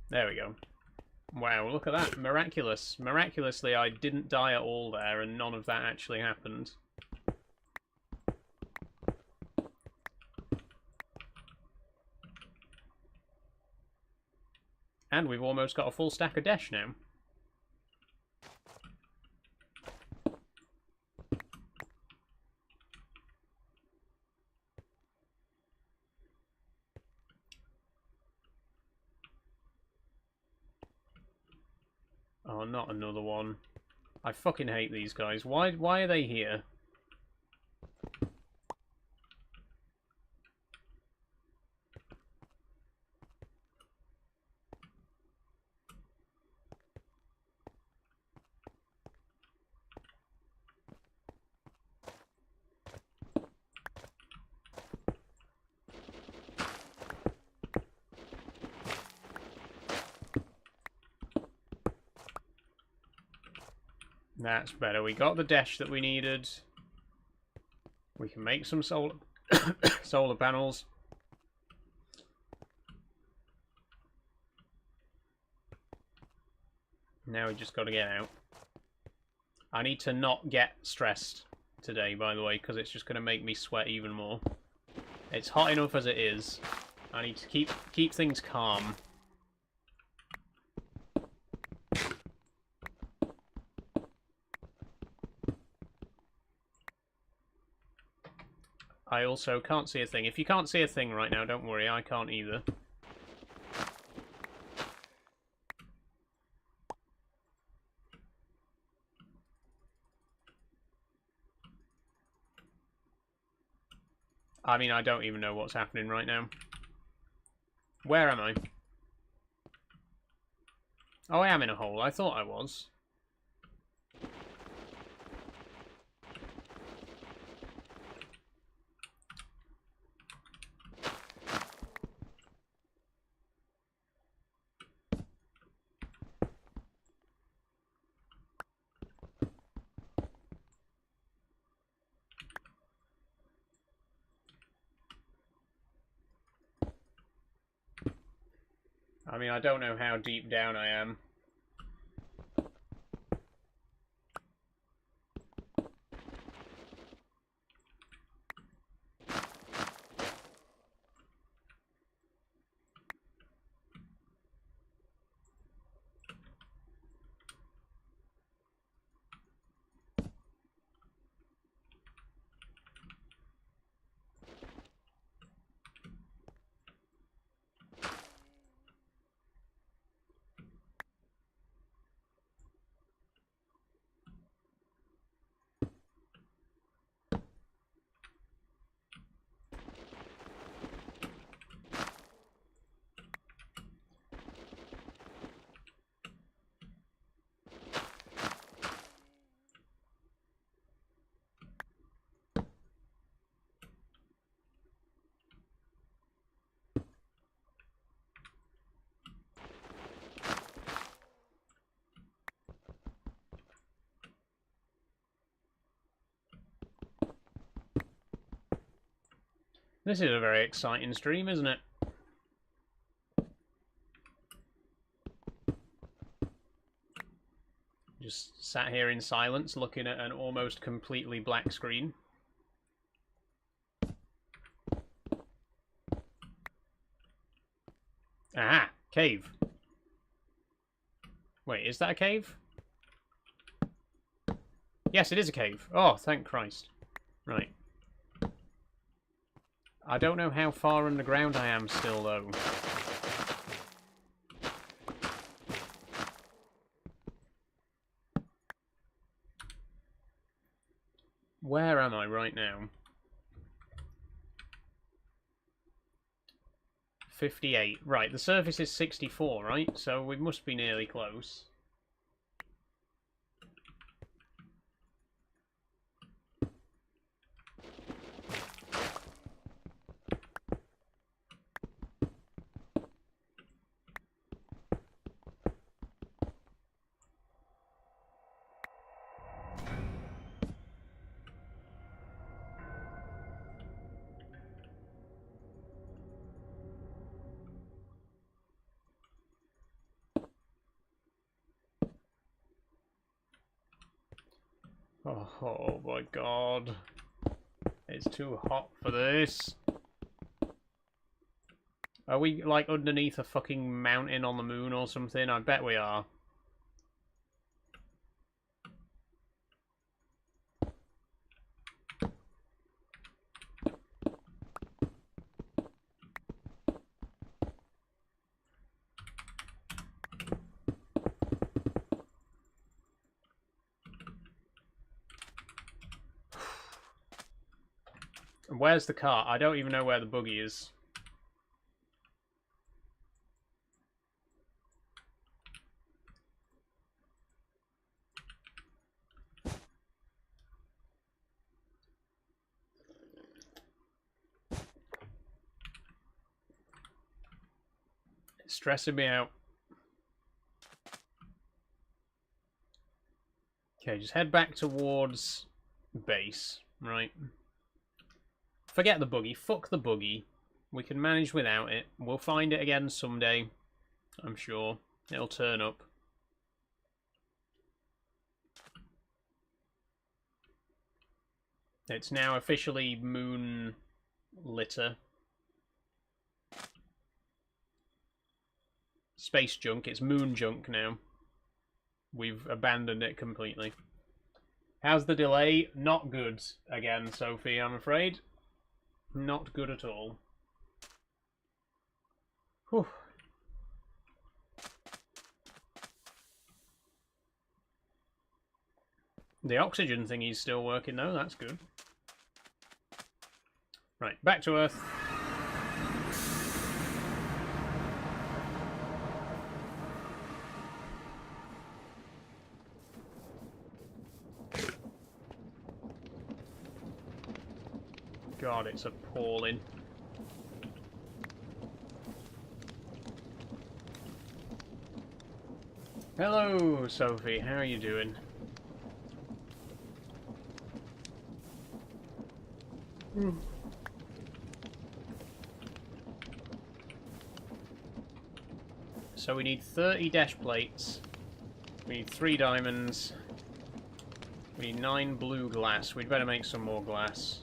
There we go. Wow, look at that. Miraculous. Miraculously, I didn't die at all there, and none of that actually happened. And we've almost got a full stack of Desh now. Oh, not another one. I fucking hate these guys. Why are they here? That's better. We got the Desh that we needed. We can make some solar solar panels. Now we just got to get out. I need to not get stressed today, by the way, because it's just going to make me sweat even more. It's hot enough as it is. I need to keep things calm. I also can't see a thing. If you can't see a thing right now, don't worry, I can't either. I mean, I don't even know what's happening right now. Where am I? Oh, I am in a hole. I thought I was. I mean, I don't know how deep down I am. This is a very exciting stream, isn't it? Just sat here in silence, looking at an almost completely black screen. Aha! Cave. Wait, is that a cave? Yes, it is a cave. Oh, thank Christ. Right. I don't know how far underground I am still, though. Where am I right now? 58. Right, the surface is 64, right? So we must be nearly close. Oh my god. It's too hot for this. Are we, like, underneath a fucking mountain on the moon or something? I bet we are. Where's the car? I don't even know where the buggy is. It's stressing me out. Okay, just head back towards base, right? Forget the buggy. Fuck the buggy. We can manage without it. We'll find it again someday. I'm sure. It'll turn up. It's now officially moon litter. Space junk. It's moon junk now. We've abandoned it completely. How's the delay? Not good again, Sophie, I'm afraid. Not good at all. Whew. The oxygen thingy's still working though, that's good. Right, back to Earth. God, it's appalling. Hello, Sophie. How are you doing? So we need 30 dash plates. We need 3 diamonds. We need 9 blue glass. We'd better make some more glass.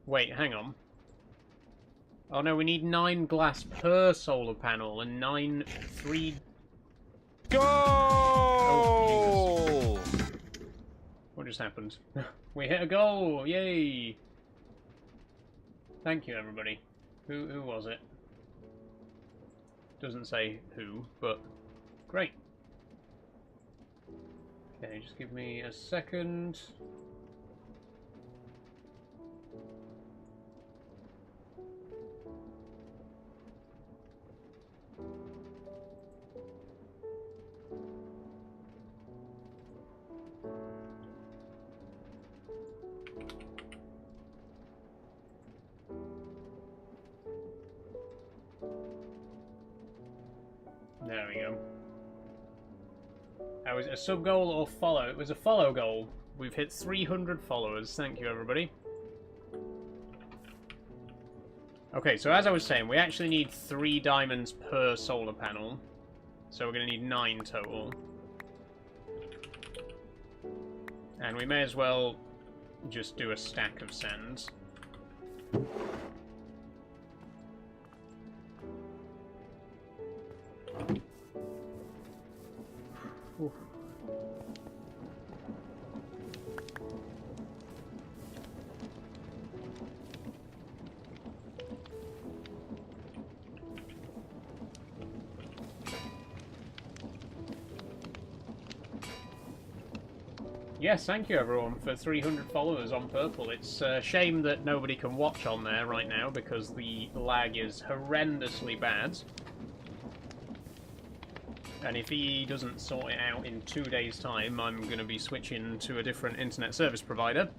Wait, hang on. Oh no, we need 9 glass per solar panel and 9 3. Go! Oh, Jesus. What just happened? We hit a goal! Yay! Thank you, everybody. Who was it? Doesn't say who, but great. Okay, just give me a second. There we go. Was it a sub goal or follow? It was a follow goal. We've hit 300 followers. Thank you, everybody. Okay, so as I was saying, we actually need 3 diamonds per solar panel. So we're going to need 9 total. And we may as well just do a stack of sands. Oof. Yes, thank you everyone for 300 followers on Purple. It's a shame that nobody can watch on there right now because the lag is horrendously bad. And if he doesn't sort it out in 2 days' time, I'm going to be switching to a different internet service provider.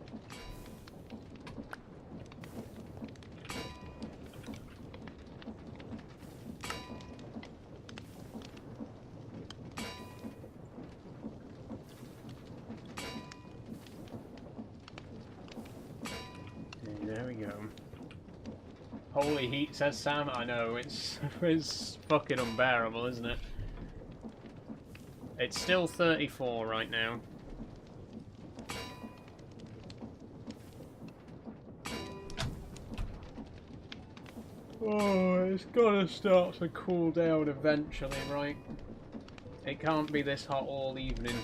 There we go. Holy heat, says Sam. I know, it's fucking unbearable, isn't it? It's still 34 right now. Oh, it's gotta start to cool down eventually, right? It can't be this hot all evening.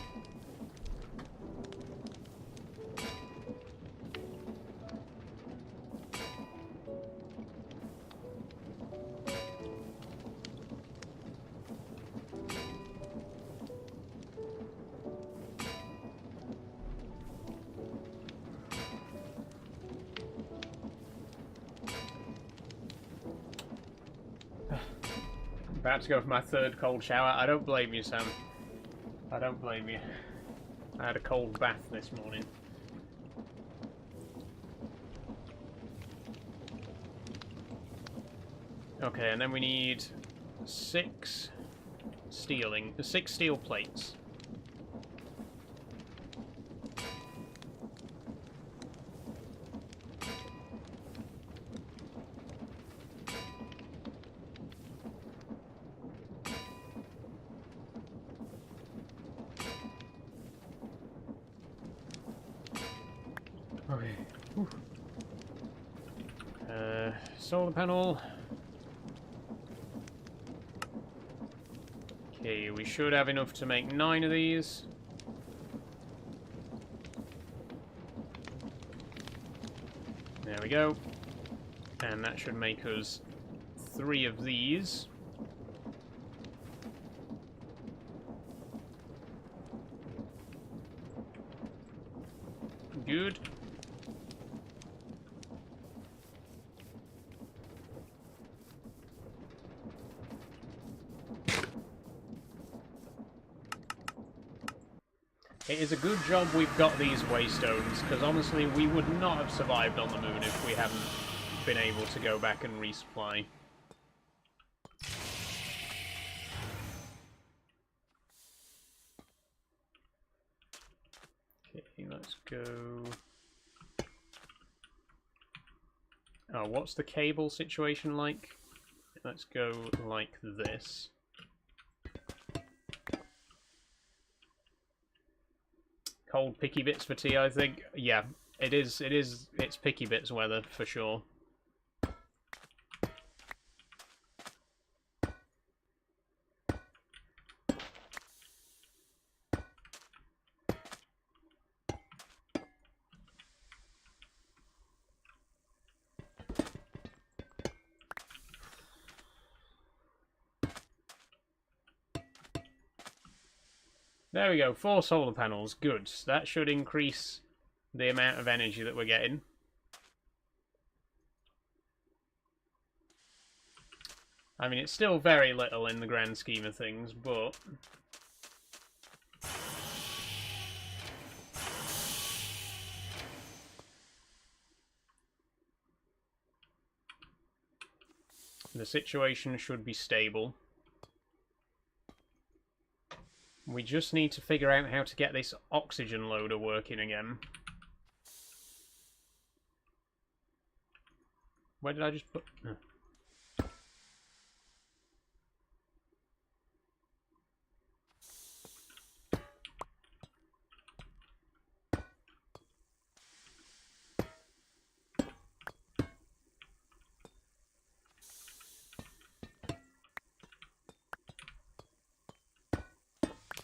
About to go for my 3rd cold shower. I don't blame you, Sam. I don't blame you. I had a cold bath this morning. Okay, and then we need 6 steel plates. Okay. Solar panel. Okay, we should have enough to make 9 of these. There we go. And that should make us 3 of these. Good. It is a good job we've got these waystones, because honestly we would not have survived on the moon if we hadn't been able to go back and resupply. Okay, let's go... Oh, what's the cable situation like? Let's go like this. Cold picky bits for tea, I think. Yeah, it is. It's picky bits weather for sure. There we go, 4 solar panels, good. That should increase the amount of energy that we're getting. I mean, it's still very little in the grand scheme of things, but... the situation should be stable. We just need to figure out how to get this oxygen loader working again. Where did I just put...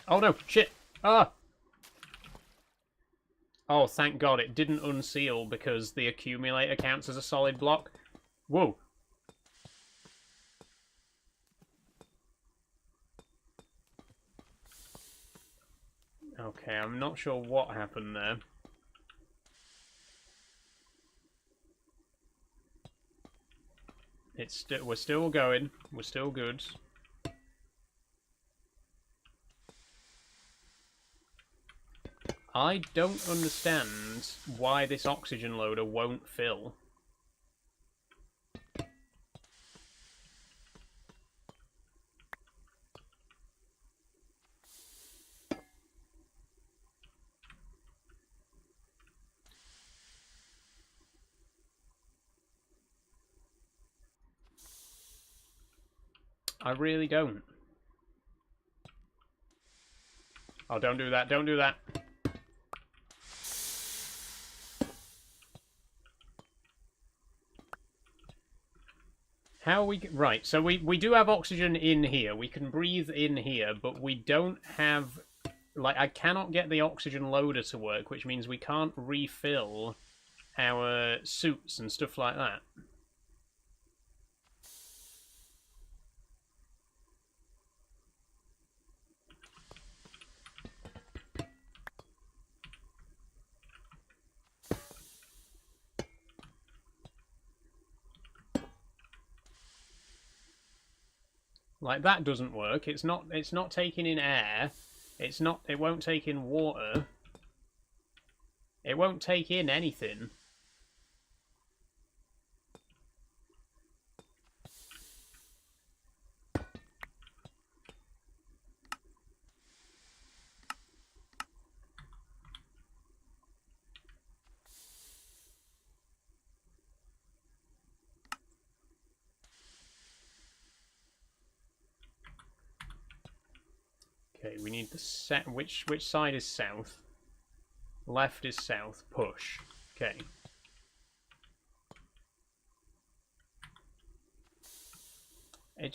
Oh no, shit! Ah! Oh, thank God it didn't unseal because the accumulator counts as a solid block. Whoa! Okay, I'm not sure what happened there. We're still going. We're still good. I don't understand why this oxygen loader won't fill. I really don't. Oh, don't do that, don't do that. How we... Right, so we do have oxygen in here. We can breathe in here, but we don't have... Like, I cannot get the oxygen loader to work, which means we can't refill our suits and stuff like that. Like, that doesn't work. It's not taking in air. It won't take in water. It won't take in anything. Okay, we need the set. Which side is south? Left is south. Push. Okay. I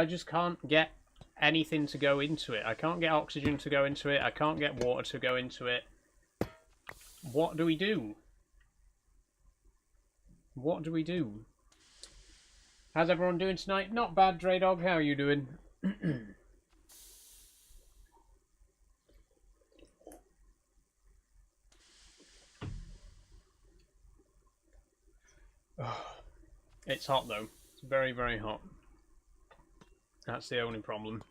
just can't get anything to go into it. I can't get oxygen to go into it. I can't get water to go into it. What do we do? What do we do? How's everyone doing tonight? Not bad, Dre Dog. How are you doing? It's hot though. It's very, very hot. That's the only problem.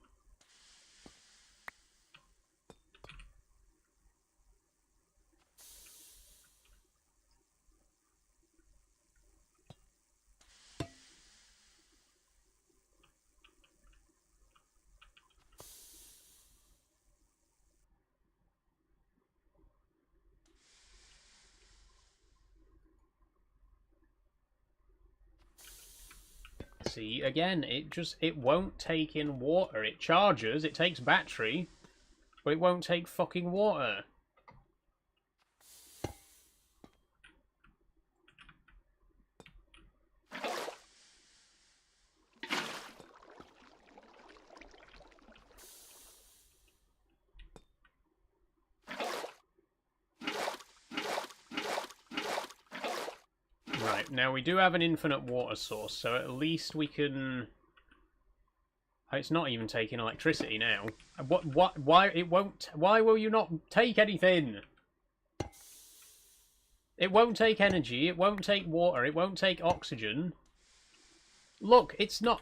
See, again, it won't take in water. It charges, it takes battery, but it won't take fucking water. Right, now we do have an infinite water source, so at least we can... It's not even taking electricity now. Why will you not take anything? It won't take energy, it won't take water, it won't take oxygen. Look, it's not...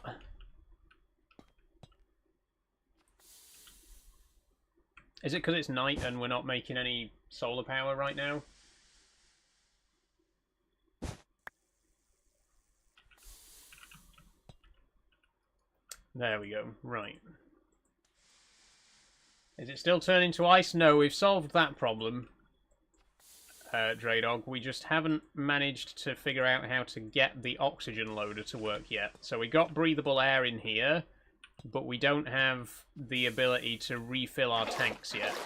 Is it because it's night and we're not making any solar power right now? There we go. Right. Is it still turning to ice? No, we've solved that problem, Draydog. We just haven't managed to figure out how to get the oxygen loader to work yet. So we got breathable air in here, but we don't have the ability to refill our tanks yet.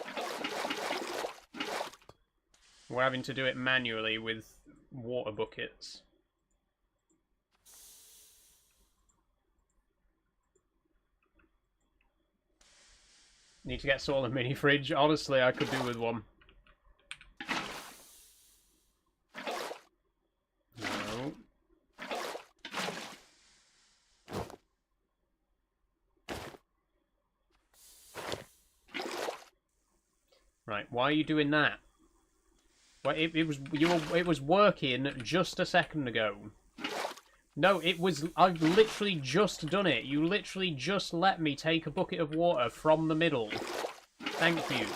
We're having to do it manually with water buckets. Need to get solar mini fridge. Honestly, I could do with one. No. Right, why are you doing that? Well, it was working just a second ago. No, it was... I've literally just done it. You literally just let me take a bucket of water from the middle. Thank you.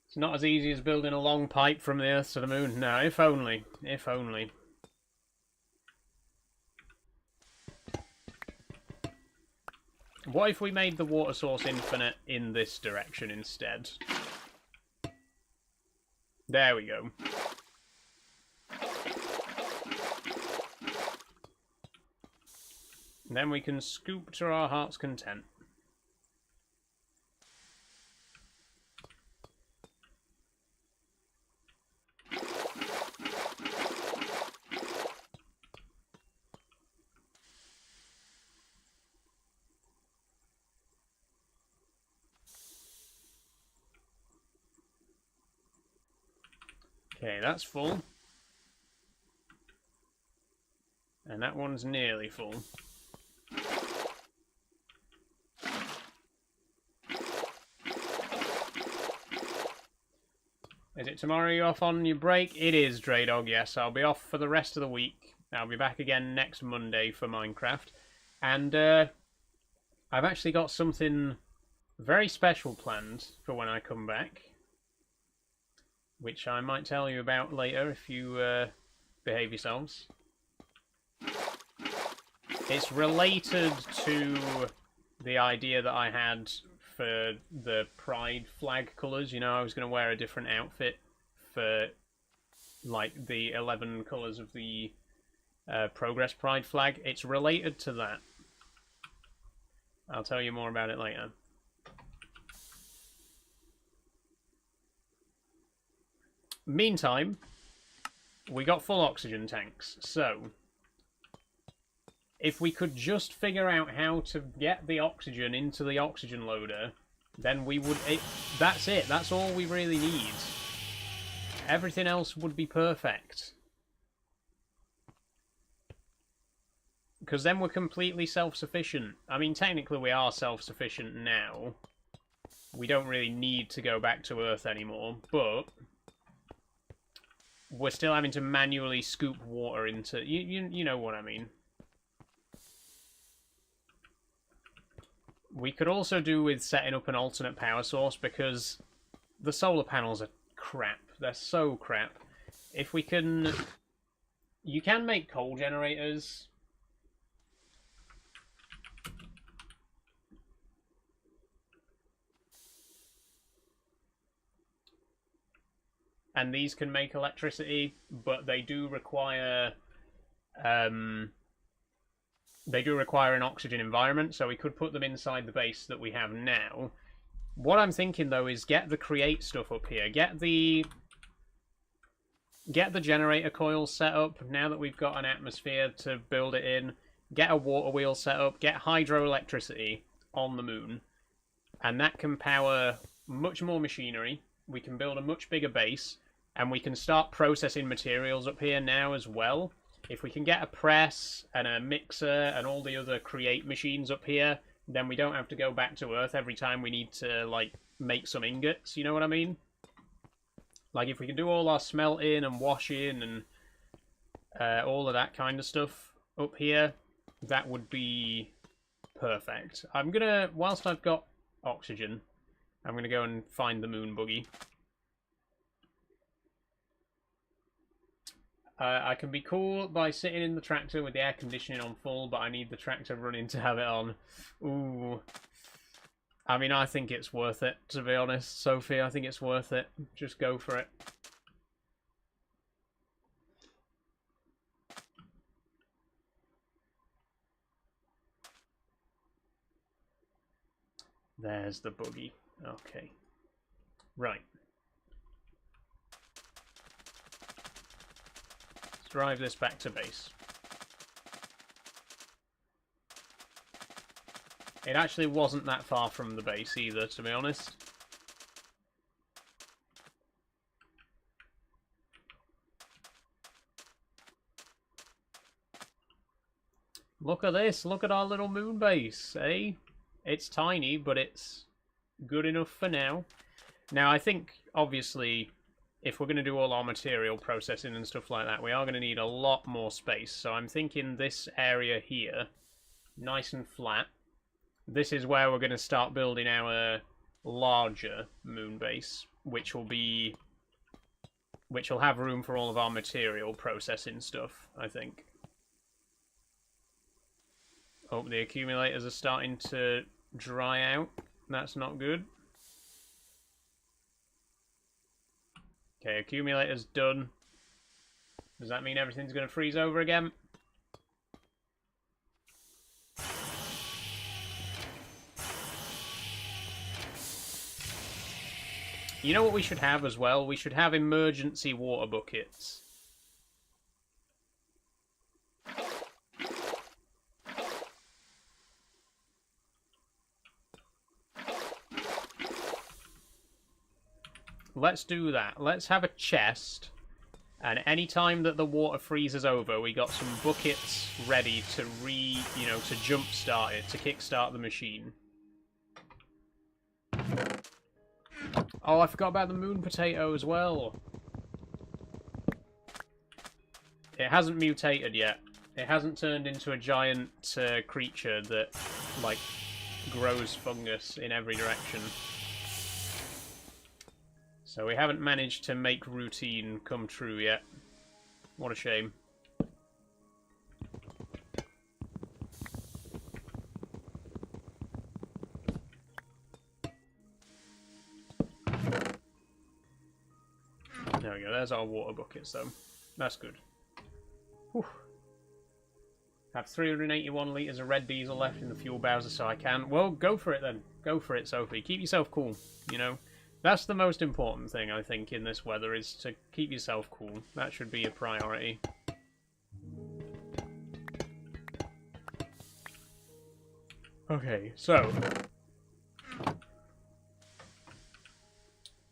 It's not as easy as building a long pipe from the Earth to the Moon. No, if only. If only. What if we made the water source infinite in this direction instead? There we go. Then we can scoop to our heart's content. Okay, that's full. And that one's nearly full. Is it tomorrow you're off on your break? It is, Draydog, yes. I'll be off for the rest of the week. I'll be back again next Monday for Minecraft. And I've actually got something very special planned for when I come back, which I might tell you about later if you behave yourselves. It's related to the idea that I had for the Pride flag colours. You know, I was going to wear a different outfit for, like, the 11 colours of the Progress Pride flag. It's related to that. I'll tell you more about it later. Meantime, we got full oxygen tanks, so if we could just figure out how to get the oxygen into the oxygen loader, then we would... that's it. That's all we really need. Everything else would be perfect. Because then we're completely self-sufficient. I mean, technically we are self-sufficient now. We don't really need to go back to Earth anymore, but... we're still having to manually scoop water into... You know what I mean. We could also do with setting up an alternate power source, because the solar panels are crap. They're so crap. If we can... You can make coal generators. and these can make electricity, but they do require an oxygen environment, so we could put them inside the base that we have now. What I'm thinking, though, is get the create stuff up here. Get the generator coil set up now that we've got an atmosphere to build it in. Get a water wheel set up. Get hydroelectricity on the moon. And that can power much more machinery. We can build a much bigger base. And we can start processing materials up here now as well. If we can get a press and a mixer and all the other create machines up here, then we don't have to go back to Earth every time we need to, like, make some ingots, you know what I mean? Like, if we can do all our smelting and washing and all of that kind of stuff up here, that would be perfect. I'm gonna, whilst I've got oxygen, I'm gonna go and find the moon buggy. I can be cool by sitting in the tractor with the air conditioning on full, but I need the tractor running to have it on. Ooh. I mean, I think it's worth it, to be honest, Sophie. I think it's worth it. Just go for it. There's the buggy. Okay. Right. Let's drive this back to base. It actually wasn't that far from the base either, to be honest. Look at this. Look at our little moon base, eh? It's tiny, but it's good enough for now. Now, I think, obviously, if we're going to do all our material processing and stuff like that, we are going to need a lot more space. So I'm thinking this area here, nice and flat. This is where we're going to start building our larger moon base, which will have room for all of our material processing stuff, I think. Oh, the accumulators are starting to dry out. That's not good. Okay, accumulator's done. Does that mean everything's going to freeze over again? You know what we should have as well? We should have emergency water buckets. Let's do that. Let's have a chest, and any time that the water freezes over, we got some buckets ready to to jumpstart it, to kickstart the machine. Oh, I forgot about the moon potato as well. It hasn't mutated yet. It hasn't turned into a giant creature that, like, grows fungus in every direction. So we haven't managed to make routine come true yet. What a shame. There we go, there's our water buckets though. That's good. Whew. Have 381 litres of red diesel left in the fuel bowser, so I can. Well, go for it then. Go for it, Sophie. Keep yourself cool, you know. That's the most important thing, I think, in this weather, is to keep yourself cool. That should be a priority. Okay, so...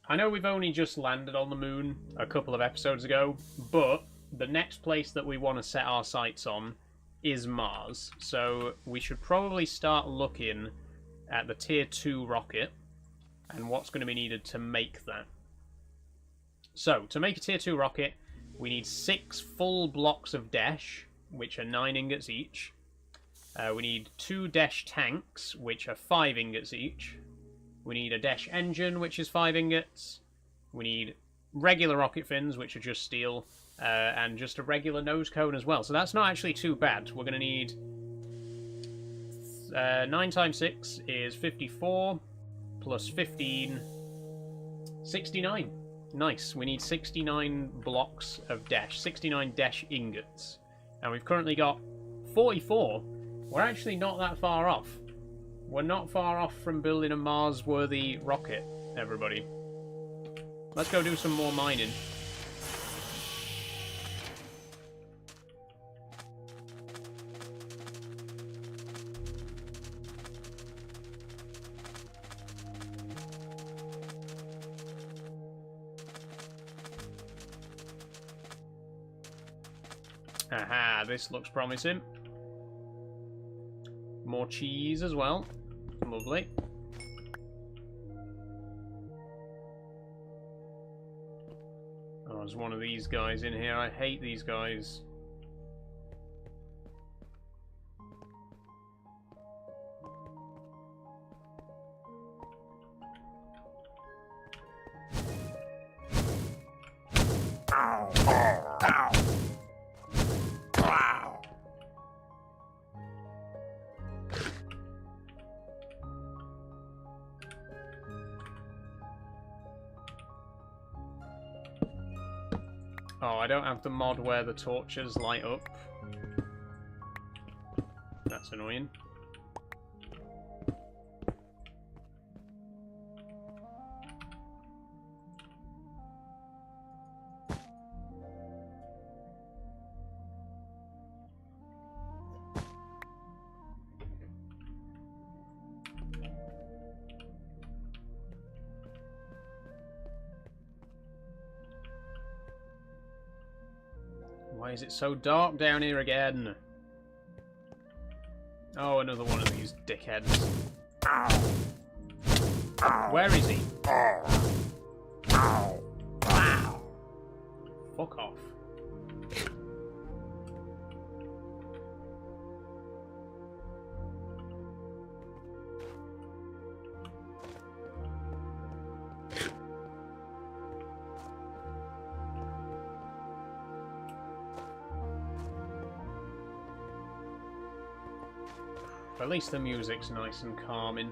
I know we've only just landed on the moon a couple of episodes ago, but the next place that we want to set our sights on is Mars. So we should probably start looking at the Tier 2 rocket and what's going to be needed to make that. So, to make a Tier 2 rocket, we need 6 full blocks of Desh, which are 9 ingots each. We need 2 Desh tanks, which are 5 ingots each. We need a Desh engine, which is 5 ingots. We need regular rocket fins, which are just steel, and just a regular nose cone as well. So that's not actually too bad. We're going to need 9 times 6 is 54, plus 15, 69. Nice. We need 69 blocks of dash, 69 dash ingots. And we've currently got 44. We're actually not that far off. We're not far off from building a Mars-worthy rocket, everybody. Let's go do some more mining. Aha, this looks promising. More cheese as well. Lovely. Oh, there's one of these guys in here. I hate these guys. Oh, I don't have the mod where the torches light up. That's annoying. Why is it so dark down here again? Oh, another one of these dickheads. Where is he? Fuck off. At least the music's nice and calming.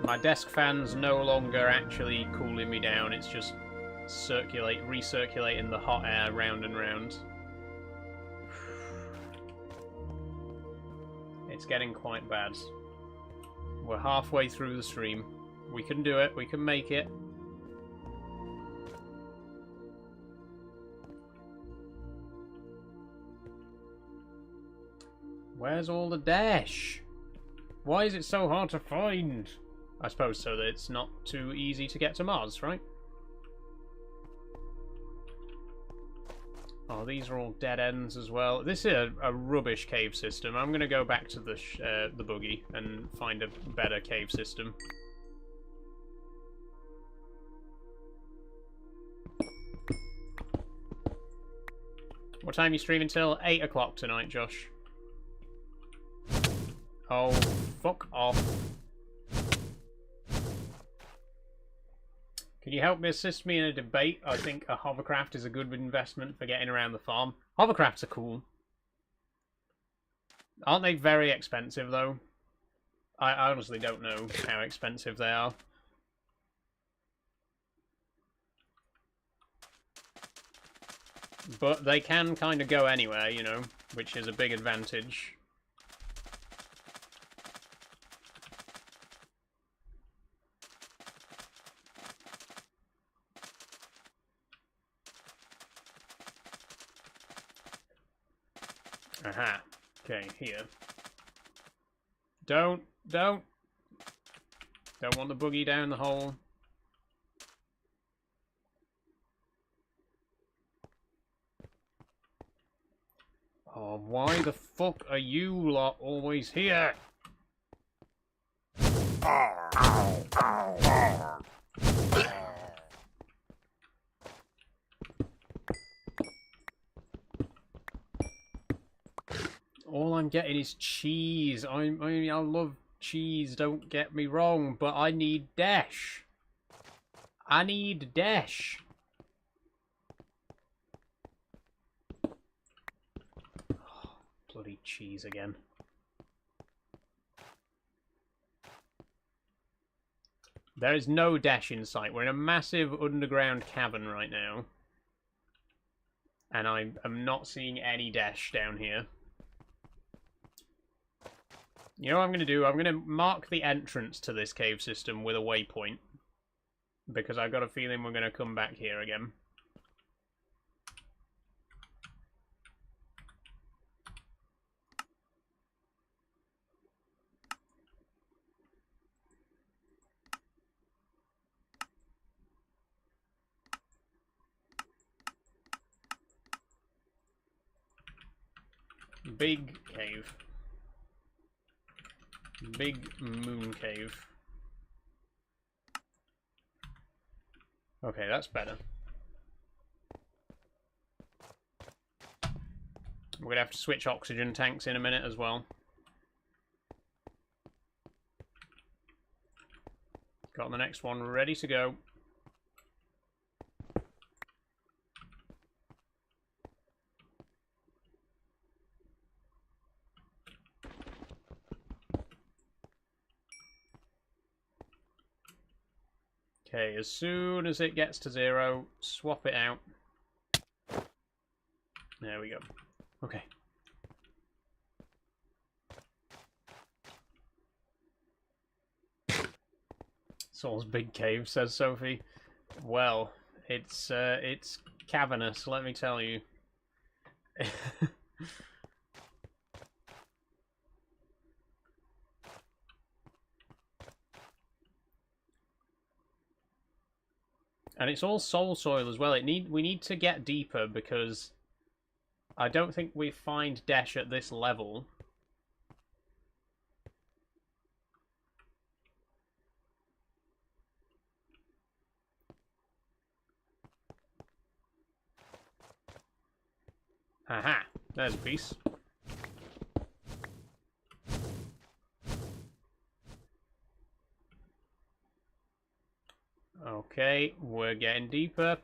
My desk fan's no longer actually cooling me down, it's just recirculating the hot air round and round. It's getting quite bad. We're halfway through the stream. We can do it, we can make it. Where's all the dash? Why is it so hard to find? I suppose so that it's not too easy to get to Mars, right? Oh, these are all dead ends as well. This is a rubbish cave system. I'm going to go back to the buggy and find a better cave system. What time are you streaming till? 8 o'clock tonight, Josh. Oh, fuck off. Can you help me assist me in a debate? I think a hovercraft is a good investment for getting around the farm. Hovercrafts are cool. Aren't they very expensive, though? I honestly don't know how expensive they are. But they can kind of go anywhere, you know, which is a big advantage. Aha. Okay, here. Don't want the boogie down the hole. Oh, why the fuck are you lot always here? All I'm getting is cheese. I mean, I love cheese, don't get me wrong, but I need dash. I need dash. Oh, bloody cheese again. There is no dash in sight. We're in a massive underground cavern right now. And I am not seeing any dash down here. You know what I'm going to do? I'm going to mark the entrance to this cave system with a waypoint. Because I've got a feeling we're going to come back here again. Big cave. Big moon cave. Okay, that's better. We're going to have to switch oxygen tanks in a minute as well. Got the next one ready to go. Okay, as soon as it gets to 0, swap it out. There we go. Okay. Saul's big cave, says Sophie. Well, it's cavernous, let me tell you. And it's all soul soil as well. We need to get deeper because I don't think we find Desh at this level. Aha! There's a piece. Okay, we're getting deeper.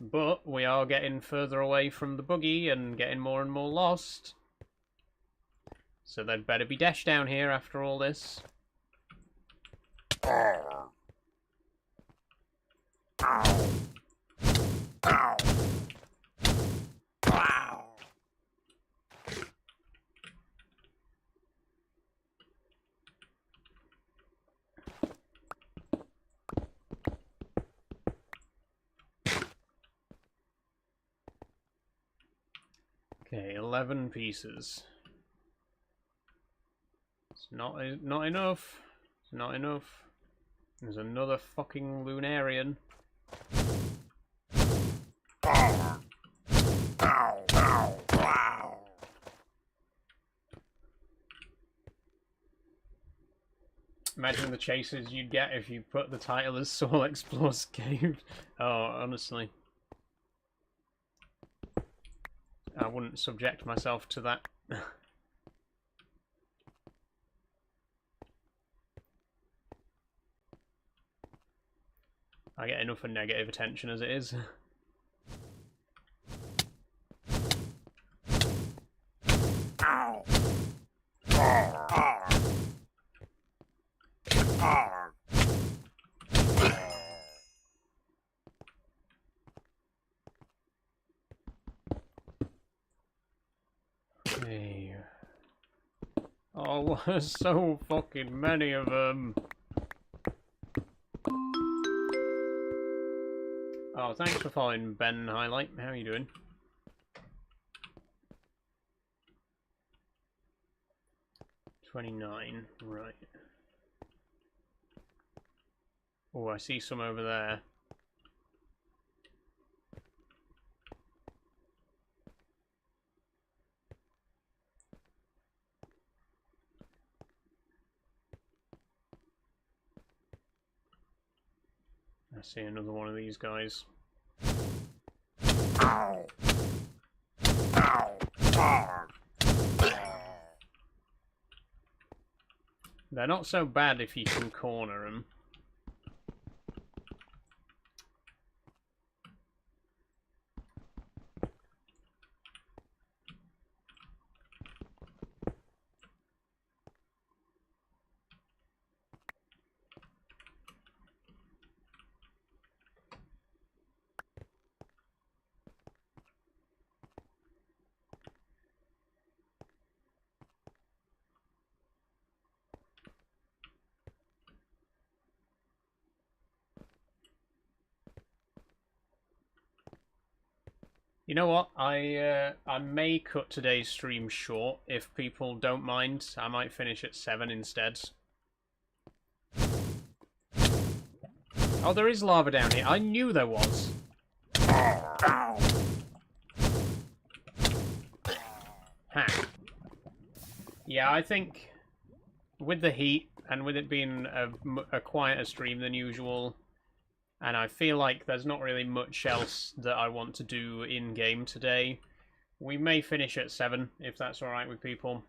But we are getting further away from the buggy and getting more and more lost. So there'd better be Desh down here after all this. Ow. Ow. Ow. Wow. Okay, 11 pieces. It's not enough. It's not enough. There's another fucking Lunarian. Ow. Ow. Ow. Wow. Imagine the chases you'd get if you put the title as Soul Explores Cave. Oh, honestly. I wouldn't subject myself to that. I get enough of negative attention as it is. Ow. Ow. Ow. Ow. Okay. Oh, there's so fucking many of them. Oh, thanks for following Ben Highlight. How are you doing? $29, right. Oh, I see some over there. I see another one of these guys. Ow. Ow. Ow. They're not so bad if you can corner them. You know what? I may cut today's stream short if people don't mind. I might finish at 7 instead. Oh, there is lava down here. I knew there was. Ow. Ha. Yeah, I think with the heat and with it being a quieter stream than usual, and I feel like there's not really much else that I want to do in-game today, we may finish at 7, if that's alright with people.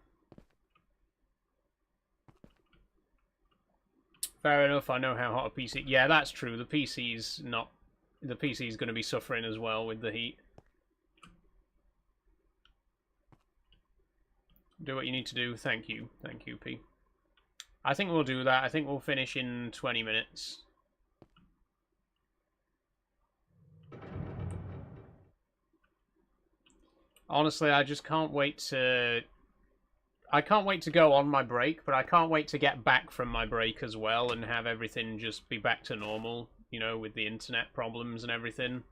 Fair enough, I know how hot a PC... Yeah, that's true, the PC's not... The PC's going to be suffering as well with the heat. Do what you need to do. Thank you, P. I think we'll do that. I think we'll finish in 20 minutes. Honestly, I just can't wait to... I can't wait to go on my break, but I can't wait to get back from my break as well and have everything just be back to normal, you know, with the internet problems and everything.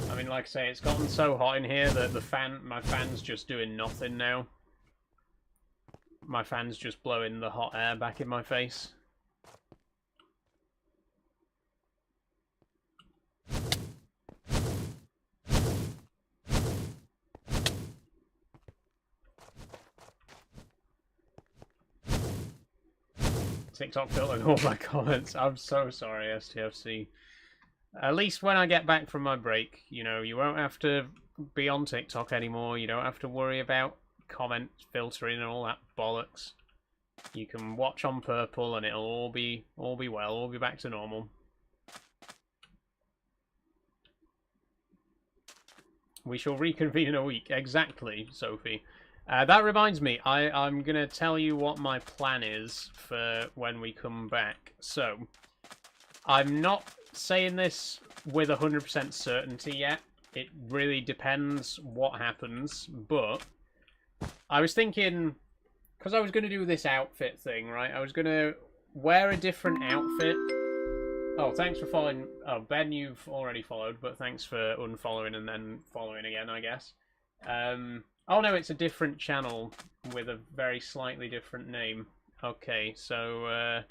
I mean, like I say, it's gotten so hot in here that my fan's just doing nothing now. My fan's just blowing the hot air back in my face. TikTok filtered all my comments. I'm so sorry, STFC. At least when I get back from my break, you know, you won't have to be on TikTok anymore. You don't have to worry about comment filtering and all that bollocks. You can watch on Purple and it'll all be well, all be back to normal. We shall reconvene in a week. Exactly, Sophie. That reminds me, I'm going to tell you what my plan is for when we come back. So, I'm not saying this with 100% certainty yet. It really depends what happens, but I was thinking, because I was going to do this outfit thing, right? I was going to wear a different outfit. Oh, thanks for following. Oh, Ben, you've already followed, but thanks for unfollowing and then following again, I guess. Oh no, it's a different channel with a very slightly different name. Okay, so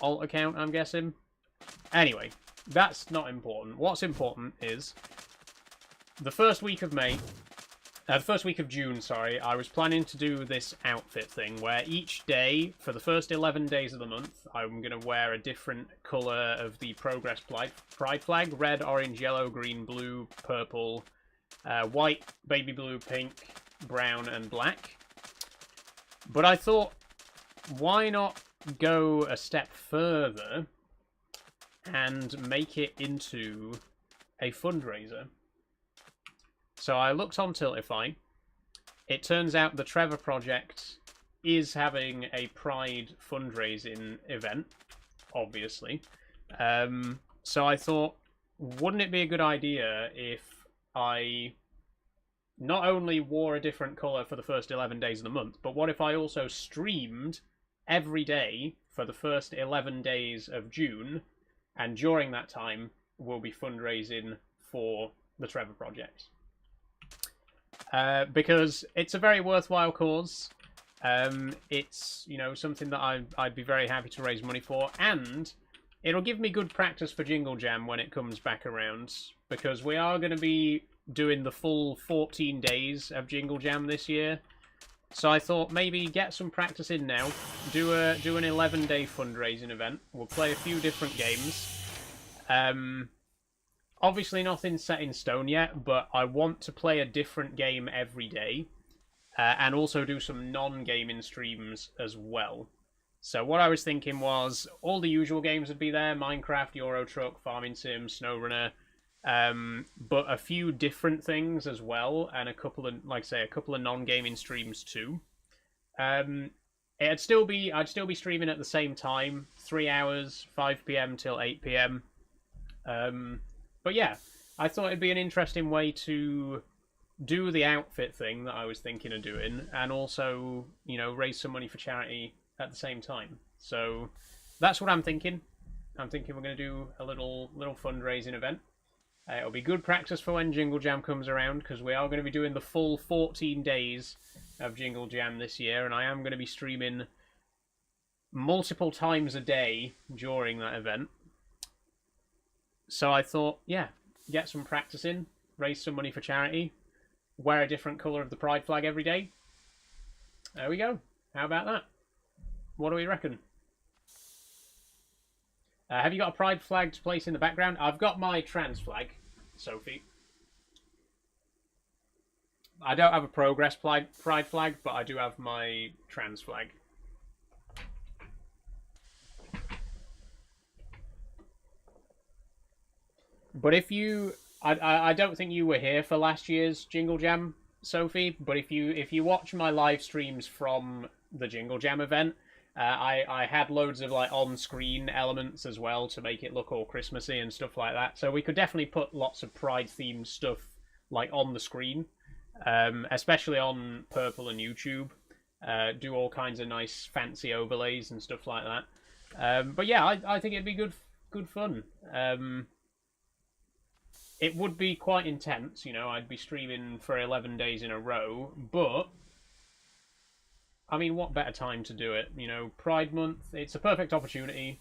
alt account, I'm guessing. Anyway, that's not important. What's important is the first week of June, sorry, I was planning to do this outfit thing where each day, for the first 11 days of the month, I'm going to wear a different colour of the Progress Pride flag. Red, orange, yellow, green, blue, purple, white, baby blue, pink, brown, and black. But I thought, why not go a step further and make it into a fundraiser? So I looked on Tiltify. It turns out the Trevor Project is having a Pride fundraising event, obviously. So I thought, wouldn't it be a good idea if I not only wore a different colour for the first 11 days of the month, but what if I also streamed every day for the first 11 days of June, and during that time we'll be fundraising for the Trevor Project. Because it's a very worthwhile cause. It's, you know, something that I'd be very happy to raise money for, and it'll give me good practice for Jingle Jam when it comes back around, because we are going to be doing the full 14 days of Jingle Jam this year. So I thought maybe get some practice in now, do an 11-day fundraising event. We'll play a few different games. Obviously nothing set in stone yet, but I want to play a different game every day, and also do some non-gaming streams as well. So what I was thinking was, all the usual games would be there: Minecraft, Euro Truck, Farming Sim, SnowRunner. but a few different things as well, and a couple of, like I say, a couple of non-gaming streams too. I'd still be streaming at the same time, 3 hours, 5 p.m. till 8 p.m. But yeah, I thought it'd be an interesting way to do the outfit thing that I was thinking of doing, and also, you know, raise some money for charity at the same time. So that's what I'm thinking. I'm thinking we're going to do a little fundraising event. It'll be good practice for when Jingle Jam comes around, because we are going to be doing the full 14 days of Jingle Jam this year, and I am going to be streaming multiple times a day during that event. So I thought, yeah, get some practice in, raise some money for charity, wear a different colour of the pride flag every day. There we go. How about that? What do we reckon? Have you got a pride flag to place in the background? I've got my trans flag, Sophie. I don't have a progress pride flag, but I do have my trans flag. But if you... I don't think you were here for last year's Jingle Jam, Sophie, but if you watch my live streams from the Jingle Jam event, I had loads of like on-screen elements as well to make it look all Christmassy and stuff like that. So we could definitely put lots of Pride-themed stuff like on the screen, especially on Purple and YouTube. Do all kinds of nice fancy overlays and stuff like that. But yeah, I think it'd be good fun. It would be quite intense, you know. I'd be streaming for 11 days in a row, but I mean, what better time to do it? You know, Pride Month, it's a perfect opportunity.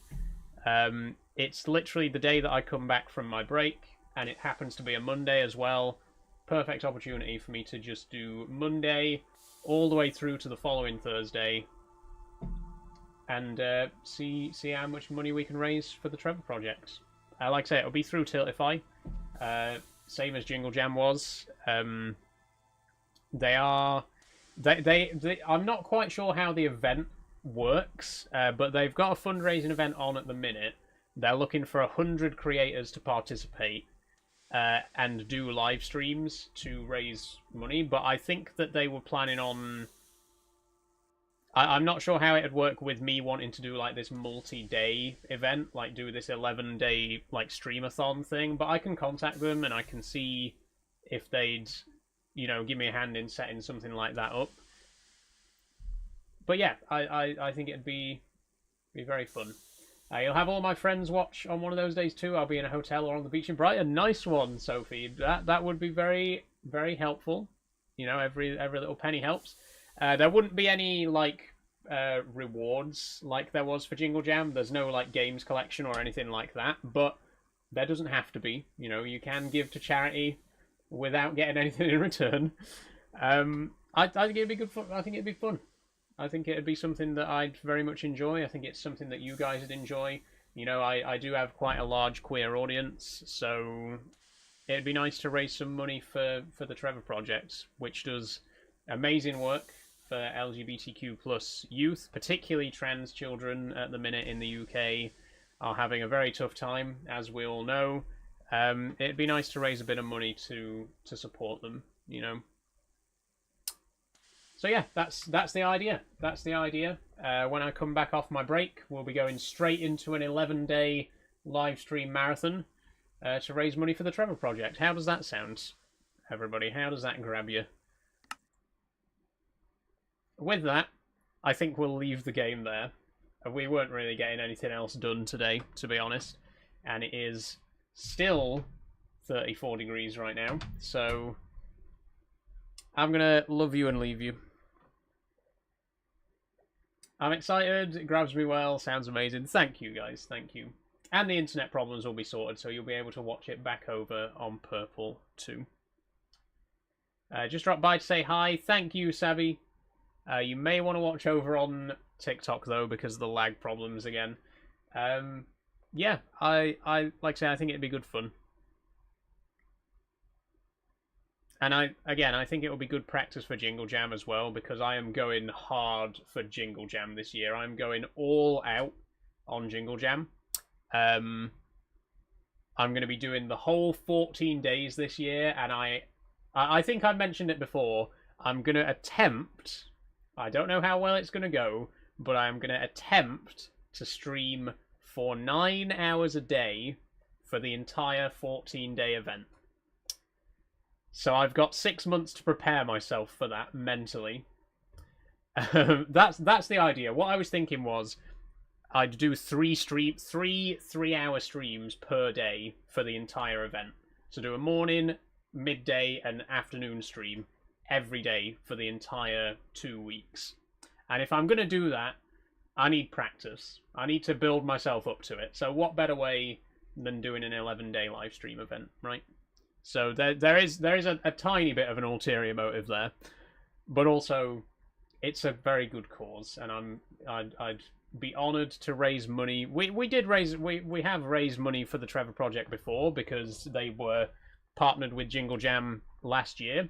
It's literally the day that I come back from my break, and it happens to be a Monday as well. Perfect opportunity for me to just do Monday all the way through to the following Thursday, and see how much money we can raise for the Trevor Project. Like I say, it'll be through Tiltify, same as Jingle Jam was. They are... I'm not quite sure how the event works, but they've got a fundraising event on at the minute. They're looking for 100 creators to participate and do live streams to raise money, but I think that they were planning on... I'm not sure how it would work with me wanting to do like this multi-day event, like do this 11-day like streamathon thing, but I can contact them and I can see if they'd, you know, give me a hand in setting something like that up. But yeah, I think it'd be very fun. You'll have all my friends watch on one of those days too. I'll be in a hotel or on the beach in Brighton. Nice one, Sophie. That would be very, very helpful. You know, every little penny helps. There wouldn't be any like rewards like there was for Jingle Jam. There's no like games collection or anything like that, but there doesn't have to be. You know, you can give to charity without getting anything in return. I think it'd be good fun. I think it'd be fun. I think it'd be something that I'd very much enjoy. I think it's something that you guys would enjoy. You know, I do have quite a large queer audience, so it'd be nice to raise some money for the Trevor Project, which does amazing work for LGBTQ plus youth, particularly trans children at the minute in the UK are having a very tough time, as we all know. It'd be nice to raise a bit of money to support them, you know. So yeah, that's the idea. That's the idea. When I come back off my break, we'll be going straight into an 11-day live stream marathon to raise money for the Trevor Project. How does that sound, everybody? How does that grab you? With that, I think we'll leave the game there. We weren't really getting anything else done today, to be honest. And it is still 34 degrees right now. So I'm going to love you and leave you. I'm excited. It grabs me well. Sounds amazing. Thank you, guys. Thank you. And the internet problems will be sorted, so you'll be able to watch it back over on Purple too. Just dropped by to say hi. Thank you, Sabby. You may want to watch over on TikTok though, because of the lag problems again. Yeah, I like I say, I think it'd be good fun. And I think it will be good practice for Jingle Jam as well, because I am going hard for Jingle Jam this year. I'm going all out on Jingle Jam. I'm going to be doing the whole 14 days this year, and I think I mentioned it before. I'm going to attempt, I don't know how well it's going to go, but I'm going to attempt to stream for 9 hours a day for the entire 14-day event. So I've got 6 months to prepare myself for that mentally. That's the idea. What I was thinking was I'd do 3 3-hour streams per day for the entire event. So do a morning, midday, and afternoon stream every day for the entire 2 weeks. And if I'm going to do that, I need practice. I need to build myself up to it. So what better way than doing an 11-day live stream event, right? So there is a tiny bit of an ulterior motive there, but also it's a very good cause, and I'd be honoured to raise money. We have raised money for the Trevor Project before because they were partnered with Jingle Jam last year.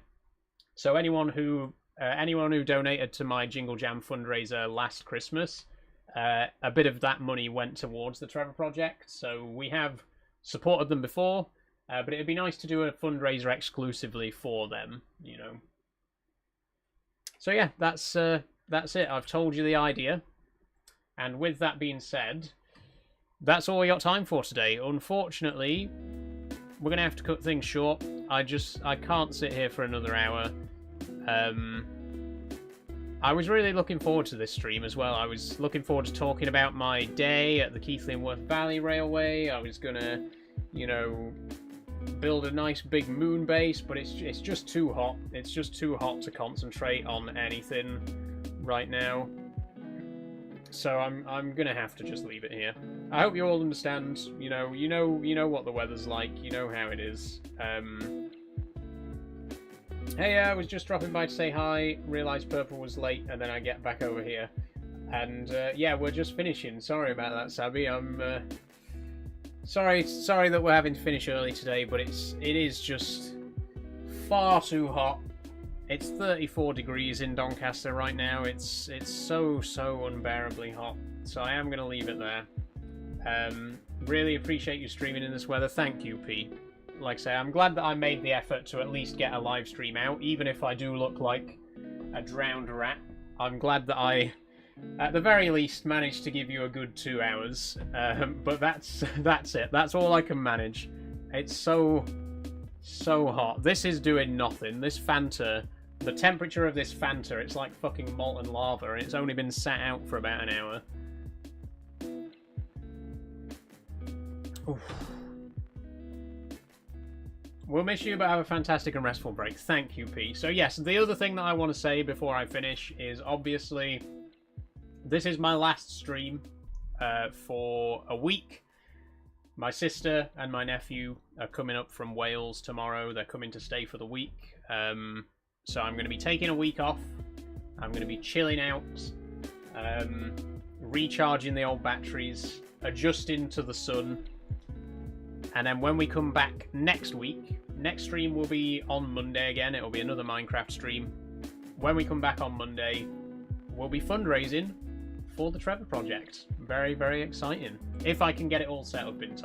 So anyone who donated to my Jingle Jam fundraiser last Christmas, a bit of that money went towards the Trevor Project. So we have supported them before, but it'd be nice to do a fundraiser exclusively for them, you know. So yeah, that's it. I've told you the idea. And with that being said, that's all we got time for today. Unfortunately, we're going to have to cut things short. I can't sit here for another hour. I was really looking forward to this stream as well. I was looking forward to talking about my day at the Keighley-Worth Valley Railway. I was going to, you know, build a nice big moon base, but it's just too hot. It's just too hot to concentrate on anything right now. So I'm gonna have to just leave it here. I hope you all understand. You know what the weather's like. You know how it is. Hey, I was just dropping by to say hi. Realised Purple was late, and then I get back over here. And yeah, we're just finishing. Sorry about that, Sabby. I'm sorry that we're having to finish early today, but it is just far too hot. It's 34 degrees in Doncaster right now. It's so unbearably hot. So I am going to leave it there. Really appreciate you streaming in this weather. Thank you, P. Like I say, I'm glad that I made the effort to at least get a live stream out, even if I do look like a drowned rat. I'm glad that I, at the very least, managed to give you a good 2 hours. But that's it. That's all I can manage. It's so hot. This is doing nothing. This Fanta, the temperature of this Fanta, it's like fucking molten lava, and it's only been sat out for about an hour. Oof. We'll miss you, but have a fantastic and restful break. Thank you, P. So yes, the other thing that I want to say before I finish is obviously this is my last stream for a week. My sister and my nephew are coming up from Wales tomorrow. They're coming to stay for the week. So I'm going to be taking a week off. I'm going to be chilling out, recharging the old batteries, adjusting to the sun. And then when we come back next week, next stream will be on Monday again. It'll be another Minecraft stream. When we come back on Monday, we'll be fundraising for the Trevor Project. Very, very exciting. If I can get it all set up in time.